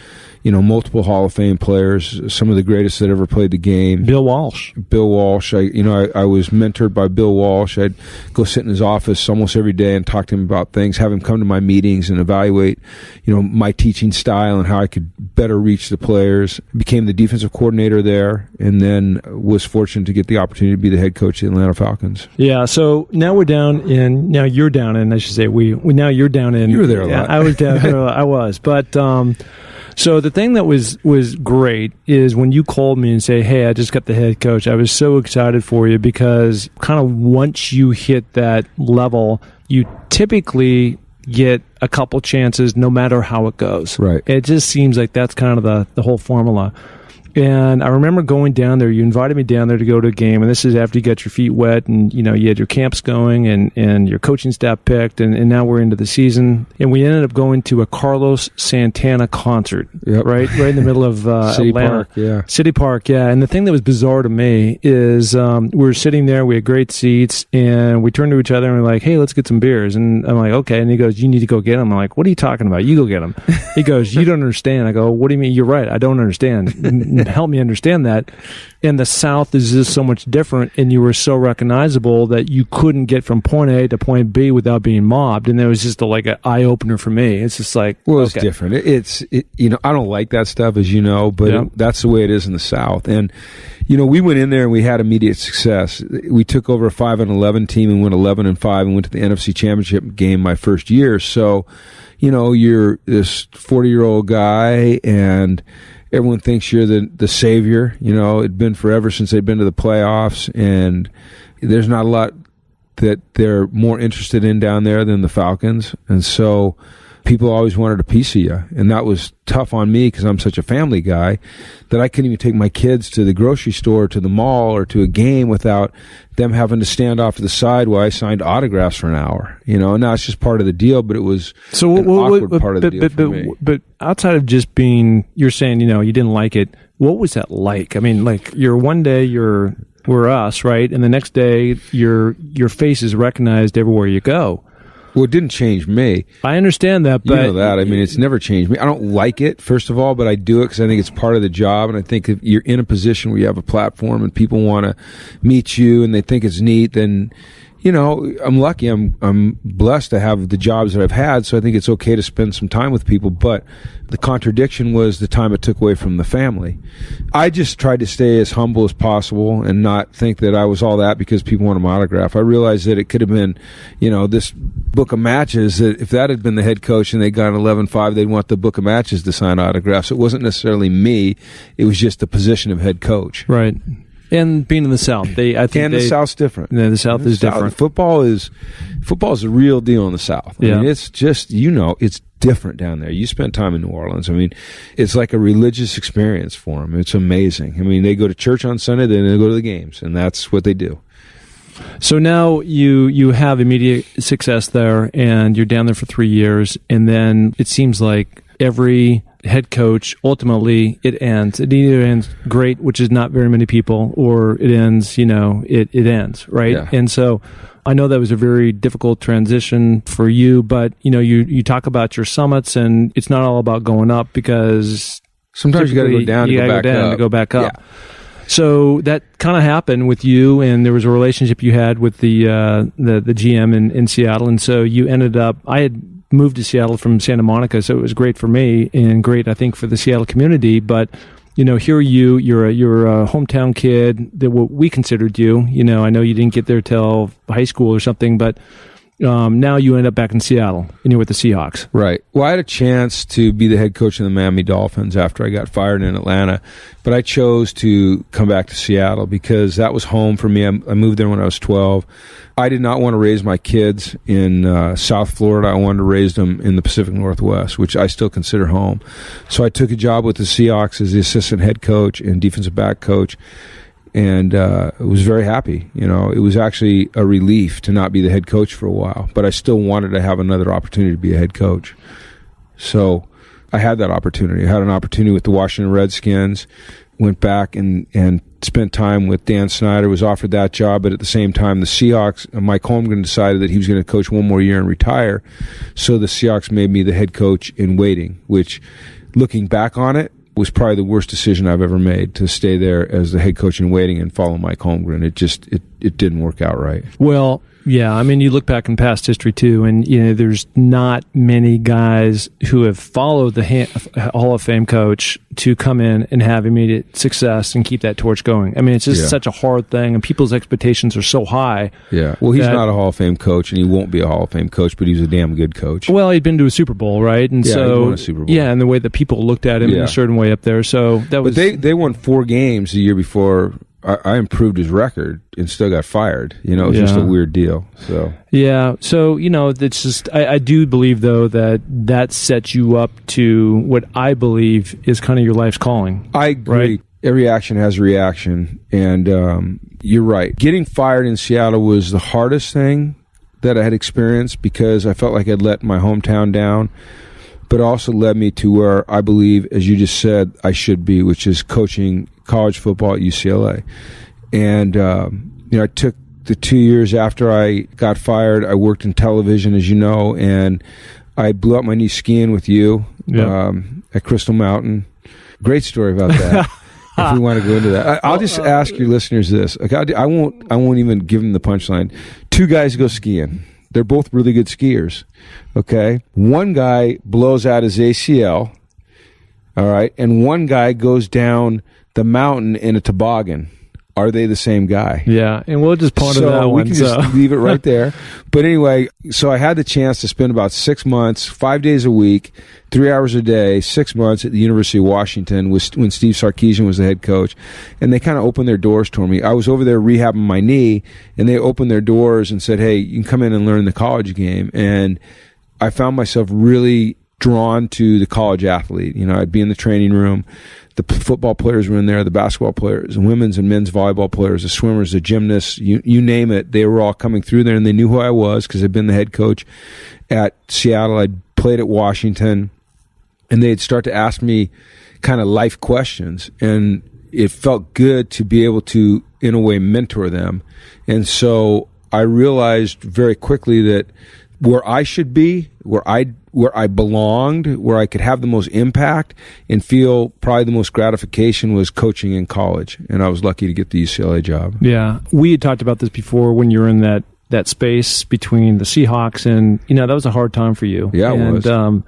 Speaker 2: multiple Hall of Fame players, some of the greatest that ever played the game.
Speaker 1: Bill Walsh.
Speaker 2: I was mentored by Bill Walsh. I'd go sit in his office almost every day and talk to him about things, have him come to my meetings and evaluate, my teaching style and how I could better reach the players. Became the defensive coordinator there, and then was fortunate to get the opportunity to be the head coach of the Atlanta Falcons.
Speaker 1: Yeah, so now you're down in, now you're down in. Now you're down in.
Speaker 2: You were there a lot.
Speaker 1: I was down. I was, but. So the thing that was great is when you called me and say, hey, I just got the head coach, I was so excited for you because kind of once you hit that level, you typically get a couple chances no matter how it goes.
Speaker 2: Right.
Speaker 1: It just seems like that's kind of the whole formula. And I remember going down there. You invited me down there to go to a game, and this is after you got your feet wet, and you had your camps going, and your coaching staff picked, and now we're into the season. And we ended up going to a Carlos Santana concert, right in the middle of
Speaker 2: City
Speaker 1: Atlanta.
Speaker 2: Park, yeah.
Speaker 1: City Park, yeah. And the thing that was bizarre to me is we were sitting there, we had great seats, and we turned to each other and we're like, hey, let's get some beers. And I'm like, okay. And he goes, you need to go get them. I'm like, what are you talking about? You go get them. He goes, you don't understand. I go, what do you mean? You're right. I don't understand. Help me understand that. And the South is just so much different, and you were so recognizable that you couldn't get from point A to point B without being mobbed. And it was just like an eye opener for me. It's just like,
Speaker 2: well, it's different. I don't like that stuff, as you know, but that's the way it is in the South. And we went in there and we had immediate success. We took over a 5-11 team and went 11-5 and went to the NFC Championship game my first year. So, you're this 40-year-old guy, and everyone thinks you're the savior. It'd been forever since they'd been to the playoffs, and there's not a lot that they're more interested in down there than the Falcons. And so people always wanted a piece of you. And that was tough on me because I'm such a family guy that I couldn't even take my kids to the grocery store, to the mall, or to a game without them having to stand off to the side while I signed autographs for an hour. And now it's just part of the deal, but it was an awkward part of the deal for me.
Speaker 1: But outside of just being, you're saying, you didn't like it. What was that like? I mean, like, one day we're us, right? And the next day your face is recognized everywhere you go.
Speaker 2: Well, it didn't change me.
Speaker 1: I understand that, but...
Speaker 2: You know that. I mean, it's never changed me. I don't like it, first of all, but I do it because I think it's part of the job, and I think if you're in a position where you have a platform and people want to meet you and they think it's neat, then... I'm lucky. I'm blessed to have the jobs that I've had, so I think it's okay to spend some time with people. But the contradiction was the time it took away from the family. I just tried to stay as humble as possible and not think that I was all that because people wanted my autograph. I realized that it could have been, this book of matches, that if that had been the head coach and they got an 11-5, they'd want the book of matches to sign autographs. It wasn't necessarily me. It was just the position of head coach.
Speaker 1: Right. And being in the South,
Speaker 2: the South's different.
Speaker 1: Yeah, the South is different.
Speaker 2: Football is a real deal in the South. I mean, it's just it's different down there. You spent time in New Orleans. I mean, it's like a religious experience for them. It's amazing. I mean, they go to church on Sunday, then they go to the games, and that's what they do.
Speaker 1: So now you have immediate success there, and you're down there for 3 years, and then it seems like every head coach, ultimately it ends. It either ends great, which is not very many people, or it ends, it ends, right?
Speaker 2: Yeah.
Speaker 1: And so I know that was a very difficult transition for you, but you talk about your summits, and it's not all about going up, because
Speaker 2: sometimes you got to go down
Speaker 1: to go back up.
Speaker 2: Yeah.
Speaker 1: So that kind of happened with you, and there was a relationship you had with the GM in Seattle, and so you ended up. I had moved to Seattle from Santa Monica, so it was great for me and great, I think, for the Seattle community. But here you're a hometown kid, that what we considered you. I know you didn't get there till high school or something, but now you end up back in Seattle, and you're with the Seahawks.
Speaker 2: Right. Well, I had a chance to be the head coach of the Miami Dolphins after I got fired in Atlanta, but I chose to come back to Seattle because that was home for me. I moved there when I was 12. I did not want to raise my kids in South Florida. I wanted to raise them in the Pacific Northwest, which I still consider home. So I took a job with the Seahawks as the assistant head coach and defensive back coach, and was very happy. It was actually a relief to not be the head coach for a while, but I still wanted to have another opportunity to be a head coach. So I had that opportunity. I had an opportunity with the Washington Redskins, went back and spent time with Dan Snyder, was offered that job, but at the same time the Seahawks, Mike Holmgren decided that he was going to coach one more year and retire, so the Seahawks made me the head coach in waiting, which, looking back on it, was probably the worst decision I've ever made, to stay there as the head coach in waiting and follow Mike Holmgren. It didn't work out right.
Speaker 1: Well, yeah, I mean, you look back in past history too, and there's not many guys who have followed the Hall of Fame coach to come in and have immediate success and keep that torch going. I mean, it's just such a hard thing, and people's expectations are so high.
Speaker 2: Yeah, well, he's not a Hall of Fame coach, and he won't be a Hall of Fame coach, but he's a damn good coach.
Speaker 1: Well, he'd been to a Super Bowl, right? And
Speaker 2: he
Speaker 1: so
Speaker 2: won a Super Bowl.
Speaker 1: Yeah, and the way that people looked at him in a certain way up there. So that was.
Speaker 2: But they won 4 games the year before. I improved his record and still got fired. It was just a weird deal. So it's just I do believe, though, that sets you up to what I believe is kind of your life's calling. I agree.
Speaker 1: Right?
Speaker 2: Every action has a reaction, and you're right. Getting fired in Seattle was the hardest thing that I had experienced because I felt like I'd let my hometown down, but also led me to where I believe, as you just said, I should be, which is coaching college football at UCLA. And I took the 2 years after I got fired. I worked in television, as you know, and I blew up my knee skiing with you at Crystal Mountain. Great story about that. If we want to go into that, I'll just ask your listeners this. Okay, I won't even give them the punchline. 2 guys go skiing. They're both really good skiers. Okay, one guy blows out his ACL. All right, and one guy goes down the mountain in a toboggan. Are they the same guy?
Speaker 1: Yeah, and we'll just ponder that one.
Speaker 2: We can just leave it right there. But anyway, so I had the chance to spend about 6 months, 5 days a week, 3 hours a day, 6 months at the University of Washington when Steve Sarkisian was the head coach. And they kind of opened their doors to me. I was over there rehabbing my knee, and they opened their doors and said, hey, you can come in and learn the college game. And I found myself really drawn to the college athlete. You know, I'd be in the training room. The football players were in there, the basketball players, and women's and men's volleyball players, the swimmers, the gymnasts, you name it. They were all coming through there, and they knew who I was because I'd been the head coach at Seattle. I'd played at Washington, and they'd start to ask me kind of life questions, and it felt good to be able to, in a way, mentor them. And so I realized very quickly that where I should be, where I belonged, where I could have the most impact and feel probably the most gratification was coaching in college. And I was lucky to get the UCLA job.
Speaker 1: Yeah. We had talked about this before when you were in that space between the Seahawks and, that was a hard time for you.
Speaker 2: Yeah, it was.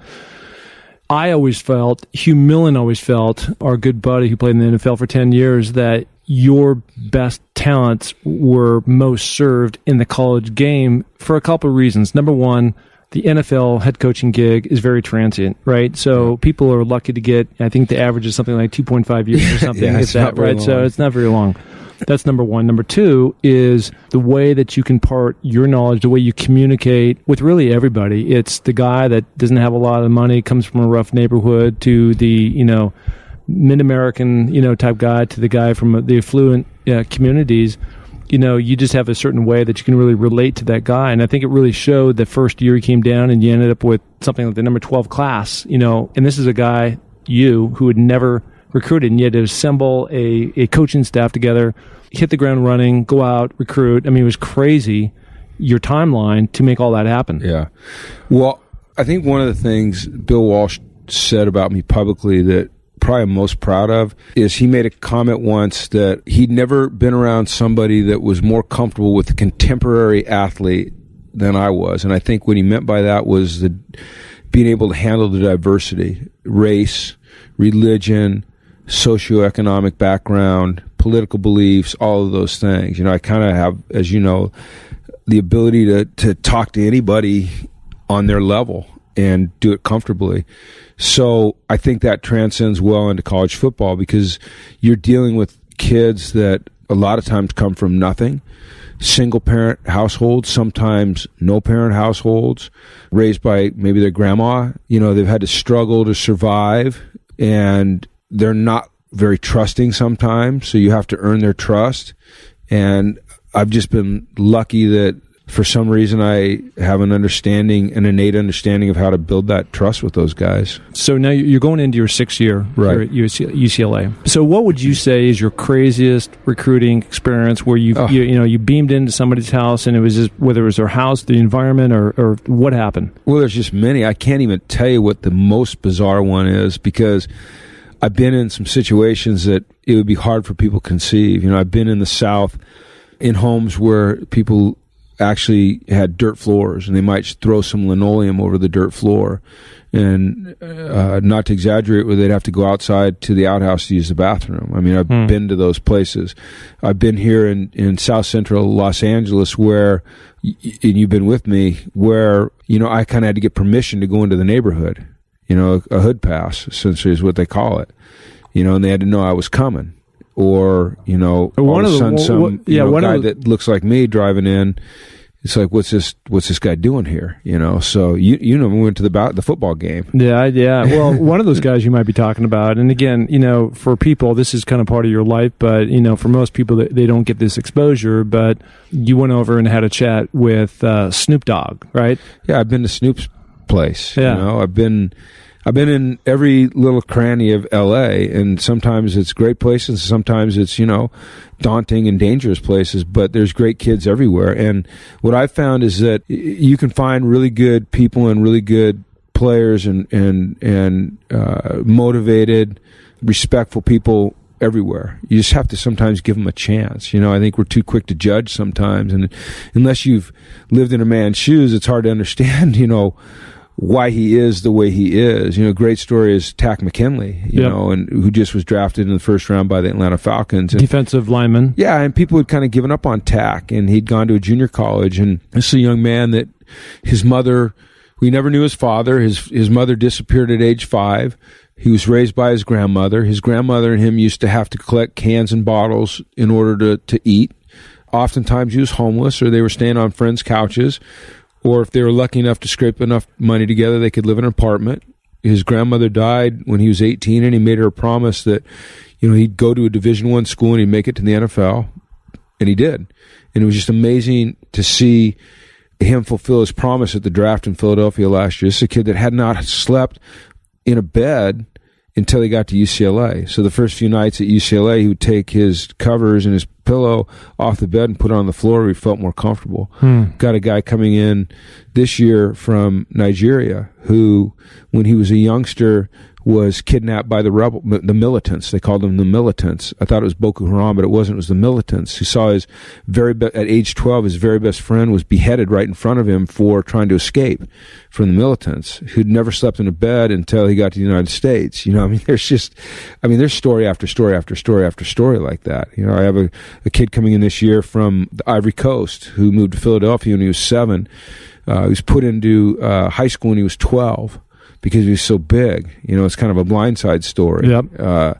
Speaker 1: I always felt, Hugh Millen always felt, our good buddy who played in the NFL for 10 years, that your best talents were most served in the college game for a couple of reasons. Number one, the NFL head coaching gig is very transient, right? So people are lucky to get, I think the average is something like 2.5 years or something.
Speaker 2: Yeah, it's
Speaker 1: that, right?
Speaker 2: Long.
Speaker 1: So it's not very long. That's number one. Number two is the way that you can part your knowledge, the way you communicate with really everybody. It's the guy that doesn't have a lot of money, comes from a rough neighborhood, to the, mid-American, type guy, to the guy from the affluent communities. You just have a certain way that you can really relate to that guy. And I think it really showed the first year he came down and you ended up with something like the number 12 class, and this is a guy, who had never recruited, and you had to assemble a coaching staff together, hit the ground running, go out, recruit. I mean, it was crazy, your timeline to make all that happen.
Speaker 2: Yeah. Well, I think one of the things Bill Walsh said about me publicly that probably I'm most proud of is he made a comment once that he'd never been around somebody that was more comfortable with the contemporary athlete than I was. And I think what he meant by that was being able to handle the diversity, race, religion, socioeconomic background, political beliefs, all of those things. I kind of have, as you know, the ability to talk to anybody on their level and do it comfortably. So I think that transcends well into college football because you're dealing with kids that a lot of times come from nothing, single parent households, sometimes no parent households, raised by maybe their grandma. They've had to struggle to survive, and they're not very trusting sometimes, so you have to earn their trust. And I've just been lucky that for some reason I have an innate understanding of how to build that trust with those guys.
Speaker 1: So now you're going into your 6th year here at UCLA. So what would you say is your craziest recruiting experience where you beamed into somebody's house and it was just, whether it was their house, the environment, or what happened?
Speaker 2: Well, there's just many. I can't even tell you what the most bizarre one is because I've been in some situations that it would be hard for people to conceive. I've been in the South in homes where people actually had dirt floors and they might throw some linoleum over the dirt floor. And not to exaggerate, where they'd have to go outside to the outhouse to use the bathroom. I mean, I've been to those places. I've been here in South Central Los Angeles where, and you've been with me, where, I kind of had to get permission to go into the neighborhood. A hood pass, essentially, is what they call it. And they had to know I was coming. Or, all of a sudden some guy that looks like me driving in, it's like, what's this guy doing here? So, we went to the football game.
Speaker 1: Yeah. Well, one of those guys you might be talking about, and again, for people, this is kind of part of your life, but, for most people, they don't get this exposure, but you went over and had a chat with Snoop Dogg, right?
Speaker 2: Yeah, I've been to Snoop's place.
Speaker 1: Yeah.
Speaker 2: I've been in every little cranny of LA, and sometimes it's great places, sometimes it's, daunting and dangerous places, but there's great kids everywhere. And what I've found is that you can find really good people and really good players and motivated, respectful people everywhere. You just have to sometimes give them a chance. I think we're too quick to judge sometimes, and unless you've lived in a man's shoes, it's hard to understand, why he is the way he is. Great story is Tack McKinley, and who just was drafted in the first round by the Atlanta Falcons. And,
Speaker 1: defensive lineman.
Speaker 2: Yeah, and people had kind of given up on Tack, and he'd gone to a junior college, and this is a young man that his mother, we never knew his father. His mother disappeared at age 5. He was raised by his grandmother. His grandmother and him used to have to collect cans and bottles in order to eat. Oftentimes he was homeless, or they were staying on friends' couches. or if they were lucky enough to scrape enough money together, they could live in an apartment. His grandmother died when he was 18, and he made her a promise that, he'd go to a Division I school and he'd make it to the NFL, and he did. And it was just amazing to see him fulfill his promise at the draft in Philadelphia last year. This is a kid that had not slept in a bed until he got to UCLA. So the first few nights at UCLA, he would take his covers and his pillow off the bed and put it on the floor where he felt more comfortable. Got a guy coming in this year from Nigeria who, when he was a youngster, was kidnapped by the militants. They called them the militants. I thought it was Boko Haram, but it wasn't. It was the militants. He saw at age 12, his very best friend was beheaded right in front of him for trying to escape from the militants, who'd never slept in a bed until he got to the United States. There's story after story after story after story like that. I have a kid coming in this year from the Ivory Coast who moved to Philadelphia when he was 7. He was put into high school when he was 12. Because he was so big. It's kind of a blindside story.
Speaker 1: Yep.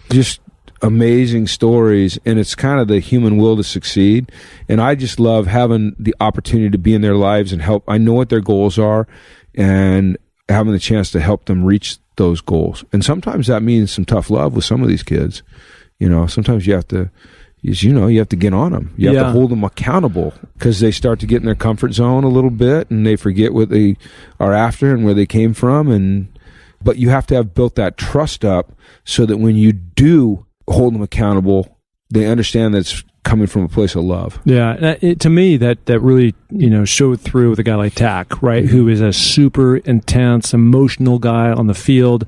Speaker 2: Just amazing stories, and it's kind of the human will to succeed. And I just love having the opportunity to be in their lives and help. I know what their goals are, and having the chance to help them reach those goals. And sometimes that means some tough love with some of these kids. Sometimes you have to... you have to get on them. You have to hold them accountable, because they start to get in their comfort zone a little bit, and they forget what they are after and where they came from. But you have to have built that trust up so that when you do hold them accountable, they understand that it's coming from a place of love.
Speaker 1: Yeah, to me, that really showed through with a guy like Tack, right, who is a super intense, emotional guy on the field,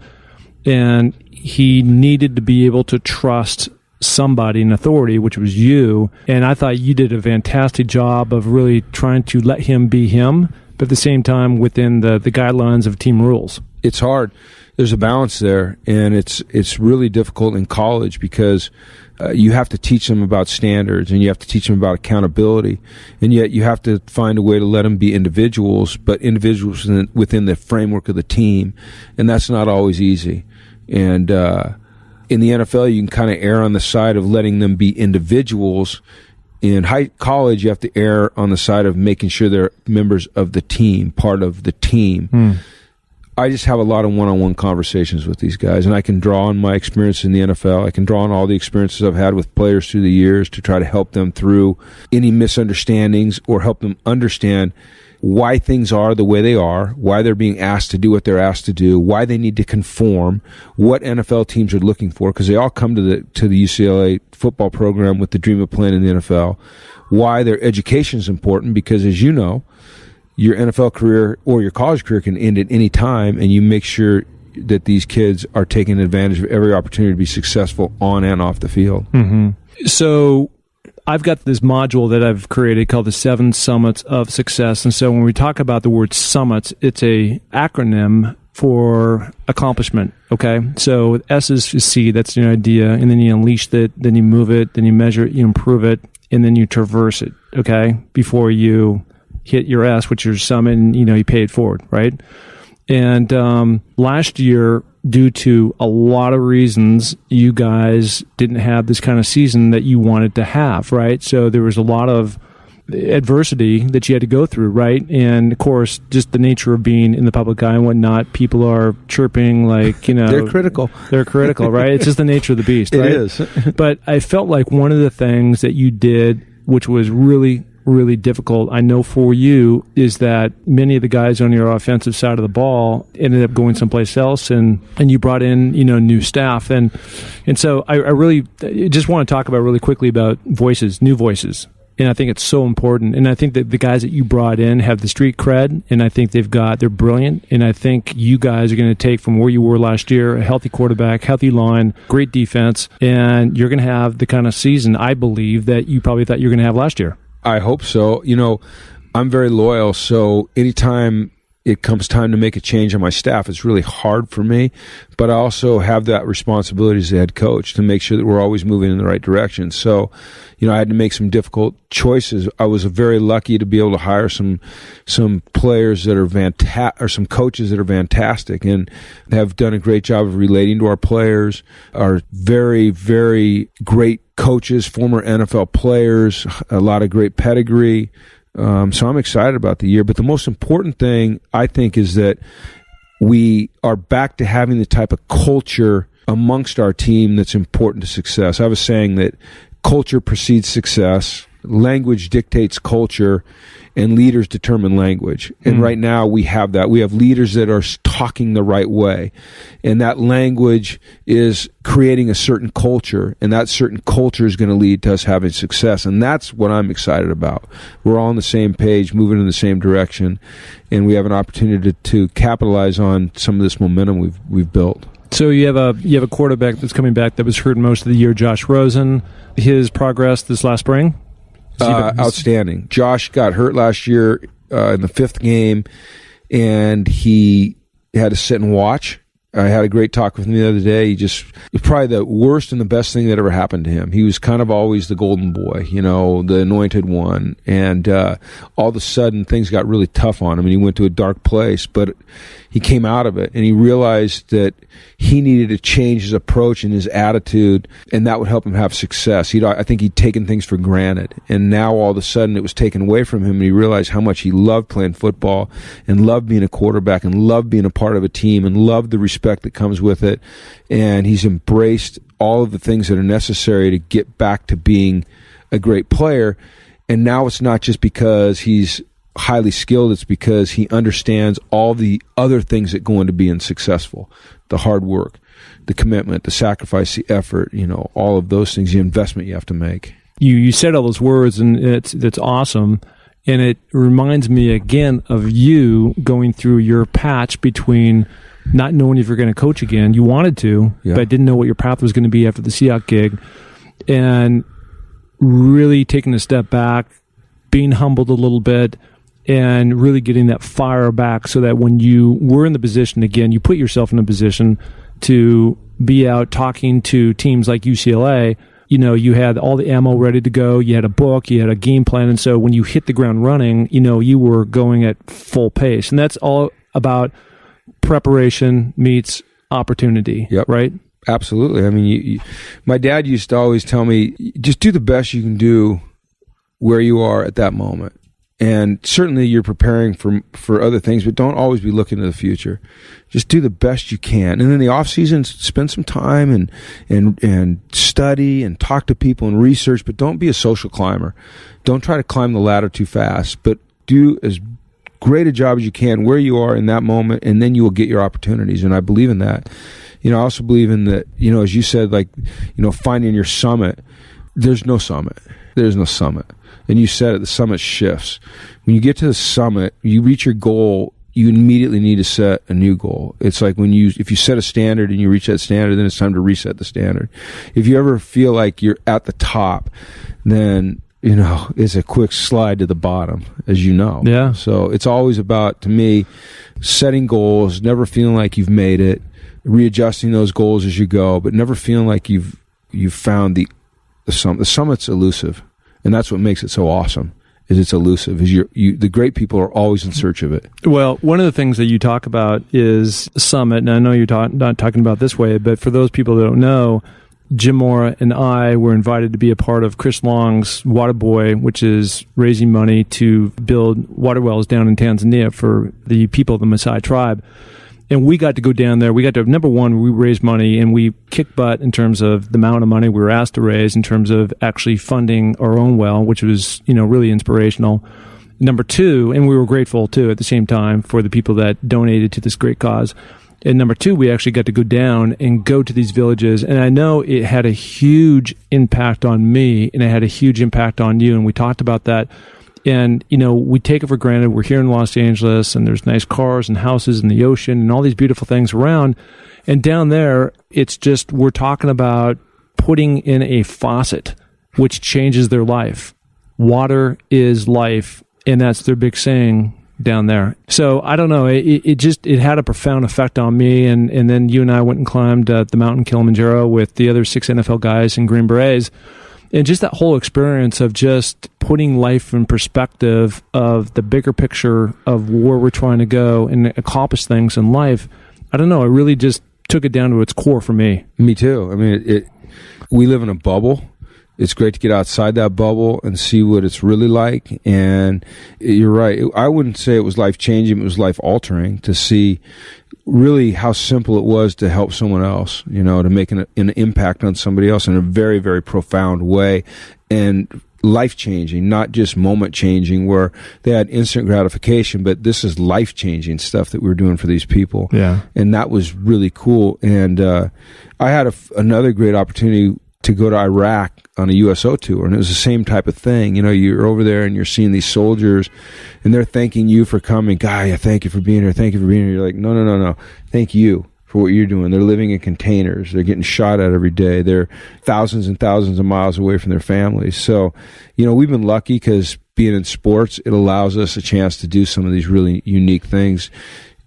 Speaker 1: and he needed to be able to trust somebody in authority, which was you. And I thought you did a fantastic job of really trying to let him be him, but at the same time within the guidelines of team rules.
Speaker 2: It's hard. There's a balance there, and it's really difficult in college because you have to teach them about standards, and you have to teach them about accountability, and yet you have to find a way to let them be individuals, but individuals within the framework of the team, and that's not always easy. And in the NFL, you can kind of err on the side of letting them be individuals. In college, you have to err on the side of making sure they're members of the team, part of the team. I just have a lot of one-on-one conversations with these guys, and I can draw on my experience in the NFL. I can draw on all the experiences I've had with players through the years to try to help them through any misunderstandings or help them understand why things are the way they are, why they're being asked to do what they're asked to do, why they need to conform, what NFL teams are looking for, because they all come to the UCLA football program with the dream of playing in the NFL, why their education is important, because as you know, your NFL career or your college career can end at any time, and you make sure that these kids are taking advantage of every opportunity to be successful on and off the field.
Speaker 1: So I've got this module that I've created called the 7 Summits of Success. And so when we talk about the word summits, it's a acronym for accomplishment. Okay. So S is C, that's your idea. And then you unleash it, then you move it, then you measure it, you improve it, and then you traverse it. Okay. Before you hit your S, which is your summit, and you pay it forward. Right. And last year, due to a lot of reasons, you guys didn't have this kind of season that you wanted to have, right? So there was a lot of adversity that you had to go through, right? And of course, just the nature of being in the public eye and whatnot, people are chirping like,
Speaker 2: they're critical.
Speaker 1: They're critical, right? It's just the nature of the beast, right?
Speaker 2: It is.
Speaker 1: But I felt like one of the things that you did, which was really difficult, I know for you, is that many of the guys on your offensive side of the ball ended up going someplace else, and you brought in new staff, and so I really just want to talk about really quickly about new voices, and I think it's so important. And I think that the guys that you brought in have the street cred, and I think they're brilliant, and I think you guys are going to take from where you were last year a healthy quarterback, healthy line, great defense, and you're going to have the kind of season I believe that you probably thought you were going to have last year.
Speaker 2: I hope so. I'm very loyal, so anytime it comes time to make a change on my staff, it's really hard for me, but I also have that responsibility as the head coach to make sure that we're always moving in the right direction. So, I had to make some difficult choices. I was very lucky to be able to hire some players that are or some coaches that are fantastic and have done a great job of relating to our players, are very, very great coaches, former NFL players, a lot of great pedigree. So I'm excited about the year. But the most important thing, I think, is that we are back to having the type of culture amongst our team that's important to success. I was saying that culture precedes success, language dictates culture, and leaders determine language. And right now we have that. We have leaders that are talking the right way. And that language is creating a certain culture. And that certain culture is going to lead to us having success. And that's what I'm excited about. We're all on the same page, moving in the same direction. And we have an opportunity to capitalize on some of this momentum we've built.
Speaker 1: So you have a quarterback that's coming back that was hurt most of the year, Josh Rosen. His progress this last spring?
Speaker 2: Outstanding. Josh got hurt last year in the 5th game, and he had to sit and watch. I had a great talk with him the other day. It was probably the worst and the best thing that ever happened to him. He was kind of always the golden boy, the anointed one. And all of a sudden, things got really tough on him, and he went to a dark place. But he came out of it, and he realized that he needed to change his approach and his attitude, and that would help him have success. I think he'd taken things for granted, and now all of a sudden it was taken away from him, and he realized how much he loved playing football and loved being a quarterback and loved being a part of a team and loved the respect that comes with it. And he's embraced all of the things that are necessary to get back to being a great player. And now it's not just because he's highly skilled, it's because he understands all the other things that go into being successful. The hard work, the commitment, the sacrifice, the effort, all of those things, the investment you have to make.
Speaker 1: You said all those words, and it's awesome. And it reminds me again of you going through your patch between not knowing if you're going to coach again. You wanted to, but didn't know what your path was going to be after the Seahawks gig. And really taking a step back, being humbled a little bit, and really getting that fire back so that when you were in the position again, you put yourself in a position to be out talking to teams like UCLA. You had all the ammo ready to go. You had a book. You had a game plan. And so when you hit the ground running, you were going at full pace. And that's all about preparation meets opportunity, right?
Speaker 2: Absolutely. I mean, my dad used to always tell me, just do the best you can do where you are at that moment. And certainly you're preparing for other things, but don't always be looking to the future. Just do the best you can. And in the off season, spend some time and study and talk to people and research, but don't be a social climber. Don't try to climb the ladder too fast, but do as great a job as you can where you are in that moment, and then you will get your opportunities. And I believe in that. I also believe in that, as you said, finding your summit. There's no summit. There's no summit. And you said it, the summit shifts. When you get to the summit, you reach your goal, you immediately need to set a new goal. It's like if you set a standard and you reach that standard, then it's time to reset the standard. If you ever feel like you're at the top, then, it's a quick slide to the bottom, as you know.
Speaker 1: Yeah.
Speaker 2: So it's always about, to me, setting goals, never feeling like you've made it, readjusting those goals as you go, but never feeling like you've found the summit. The summit's elusive. And that's what makes it so awesome, is it's elusive. The great people are always in search of it.
Speaker 1: Well, one of the things that you talk about is summit, and I know you're not talking about this way, but for those people that don't know, Jim Mora and I were invited to be a part of Chris Long's Water Boy, which is raising money to build water wells down in Tanzania for the people of the Maasai tribe. And we got to go down there. We got to, number one, we raised money, and we kicked butt in terms of the amount of money we were asked to raise, in terms of actually funding our own well, which was, really inspirational. Number two, and we were grateful too at the same time for the people that donated to this great cause. And number two, we actually got to go down and go to these villages. And I know it had a huge impact on me, and it had a huge impact on you. And we talked about that. And, we take it for granted. We're here in Los Angeles, and there's nice cars and houses and the ocean and all these beautiful things around. And down there, it's just, we're talking about putting in a faucet, which changes their life. Water is life, and that's their big saying down there. So I don't know. It had a profound effect on me. And then you and I went and climbed the mountain Kilimanjaro with the other 6 NFL guys in Green Berets. And just that whole experience of just putting life in perspective of the bigger picture of where we're trying to go and accomplish things in life, I don't know, it really just took it down to its core for me.
Speaker 2: Me too. I mean, we live in a bubble. It's great to get outside that bubble and see what it's really like. And you're right. I wouldn't say it was life-changing. It was life-altering to see really how simple it was to help someone else, to make an impact on somebody else in a very, very profound way. And life-changing, not just moment-changing where they had instant gratification, but this is life-changing stuff that we were doing for these people.
Speaker 1: Yeah.
Speaker 2: And that was really cool. And I had another great opportunity to go to Iraq on a USO tour, and it was the same type of thing. You're over there and you're seeing these soldiers, and they're thanking you for coming. Guy, thank you for being here. Thank you for being here. You're like, no. Thank you for what you're doing. They're living in containers. They're getting shot at every day. They're thousands and thousands of miles away from their families. So, we've been lucky because being in sports, it allows us a chance to do some of these really unique things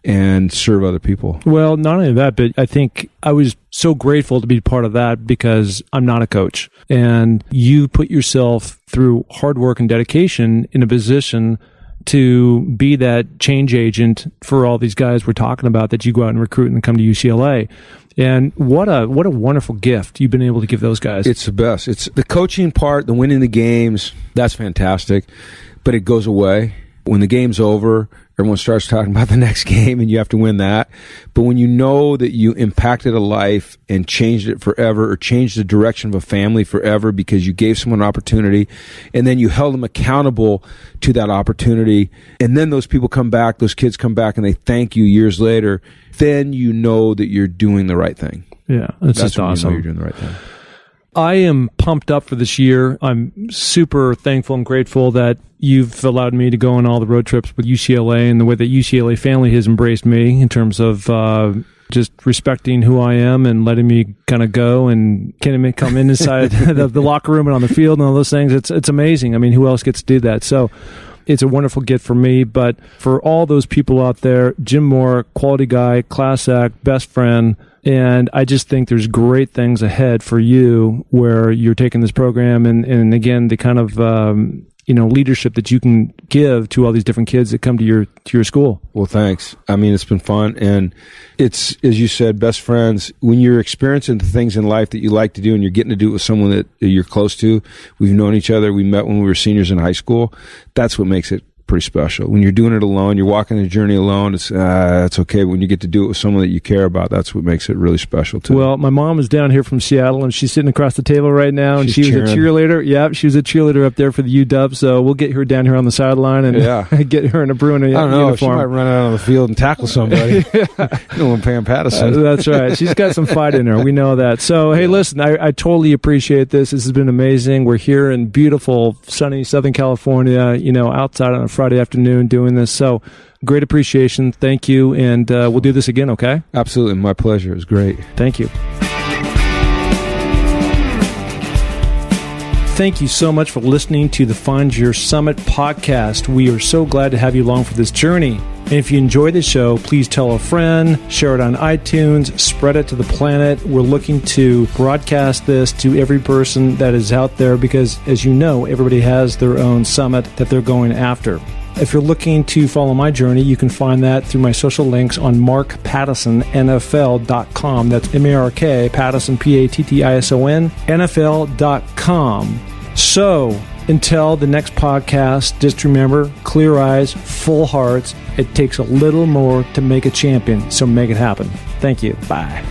Speaker 2: and serve other people.
Speaker 1: Well, not only that, but I think I was so grateful to be part of that because I'm not a coach. And you put yourself through hard work and dedication in a position to be that change agent for all these guys we're talking about that you go out and recruit and come to UCLA. And what a wonderful gift you've been able to give those guys.
Speaker 2: It's the best. It's the coaching part, the winning the games, that's fantastic. But it goes away. When the game's over, everyone starts talking about the next game and you have to win that. But when you know that you impacted a life and changed it forever or changed the direction of a family forever because you gave someone an opportunity and then you held them accountable to that opportunity, and then those people come back, those kids come back and they thank you years later, then you know that you're doing the right thing.
Speaker 1: Yeah, that's just awesome.
Speaker 2: You know you're doing the right thing.
Speaker 1: I am pumped up for this year. I'm super thankful and grateful that you've allowed me to go on all the road trips with UCLA and the way that UCLA family has embraced me in terms of just respecting who I am and letting me kind of go and come in inside the locker room and on the field and all those things. It's amazing. I mean, who else gets to do that? So it's a wonderful gift for me. But for all those people out there, Jim Mora, quality guy, class act, best friend. And I just think there's great things ahead for you where you're taking this program and again, the kind of, leadership that you can give to all these different kids that come to your school.
Speaker 2: Well, thanks. I mean, it's been fun. And it's, as you said, best friends. When you're experiencing the things in life that you like to do and you're getting to do it with someone that you're close to, we've known each other. We met when we were seniors in high school. That's what makes it pretty special. When you're doing it alone, you're walking the journey alone, it's okay. But when you get to do it with someone that you care about, that's what makes it really special too.
Speaker 1: Well, my mom is down here from Seattle, and she's sitting across the table right now, and she was a cheerleader. Yeah, she was a cheerleader up there for the UW, so we'll get her down here on the sideline and get her in a Bruin uniform.
Speaker 2: I don't know, she might run out on the field and tackle somebody. No one paying Pattison.
Speaker 1: That's right. She's got some fight in her. We know that. So, hey, listen, I totally appreciate this. This has been amazing. We're here in beautiful, sunny Southern California, outside on a Friday afternoon doing this. So great appreciation. Thank you. And we'll do this again, okay?
Speaker 2: Absolutely. My pleasure. It was great.
Speaker 1: Thank you. Thank you so much for listening to the Find Your Summit podcast. We are so glad to have you along for this journey. And if you enjoy the show, please tell a friend, share it on iTunes, spread it to the planet. We're looking to broadcast this to every person that is out there because, as you know, everybody has their own summit that they're going after. If you're looking to follow my journey, you can find that through my social links on markpattisonnfl.com. That's M-A-R-K, Pattison, P-A-T-T-I-S-O-N, NFL.com. So, until the next podcast, just remember, clear eyes, full hearts. It takes a little more to make a champion, so make it happen. Thank you. Bye.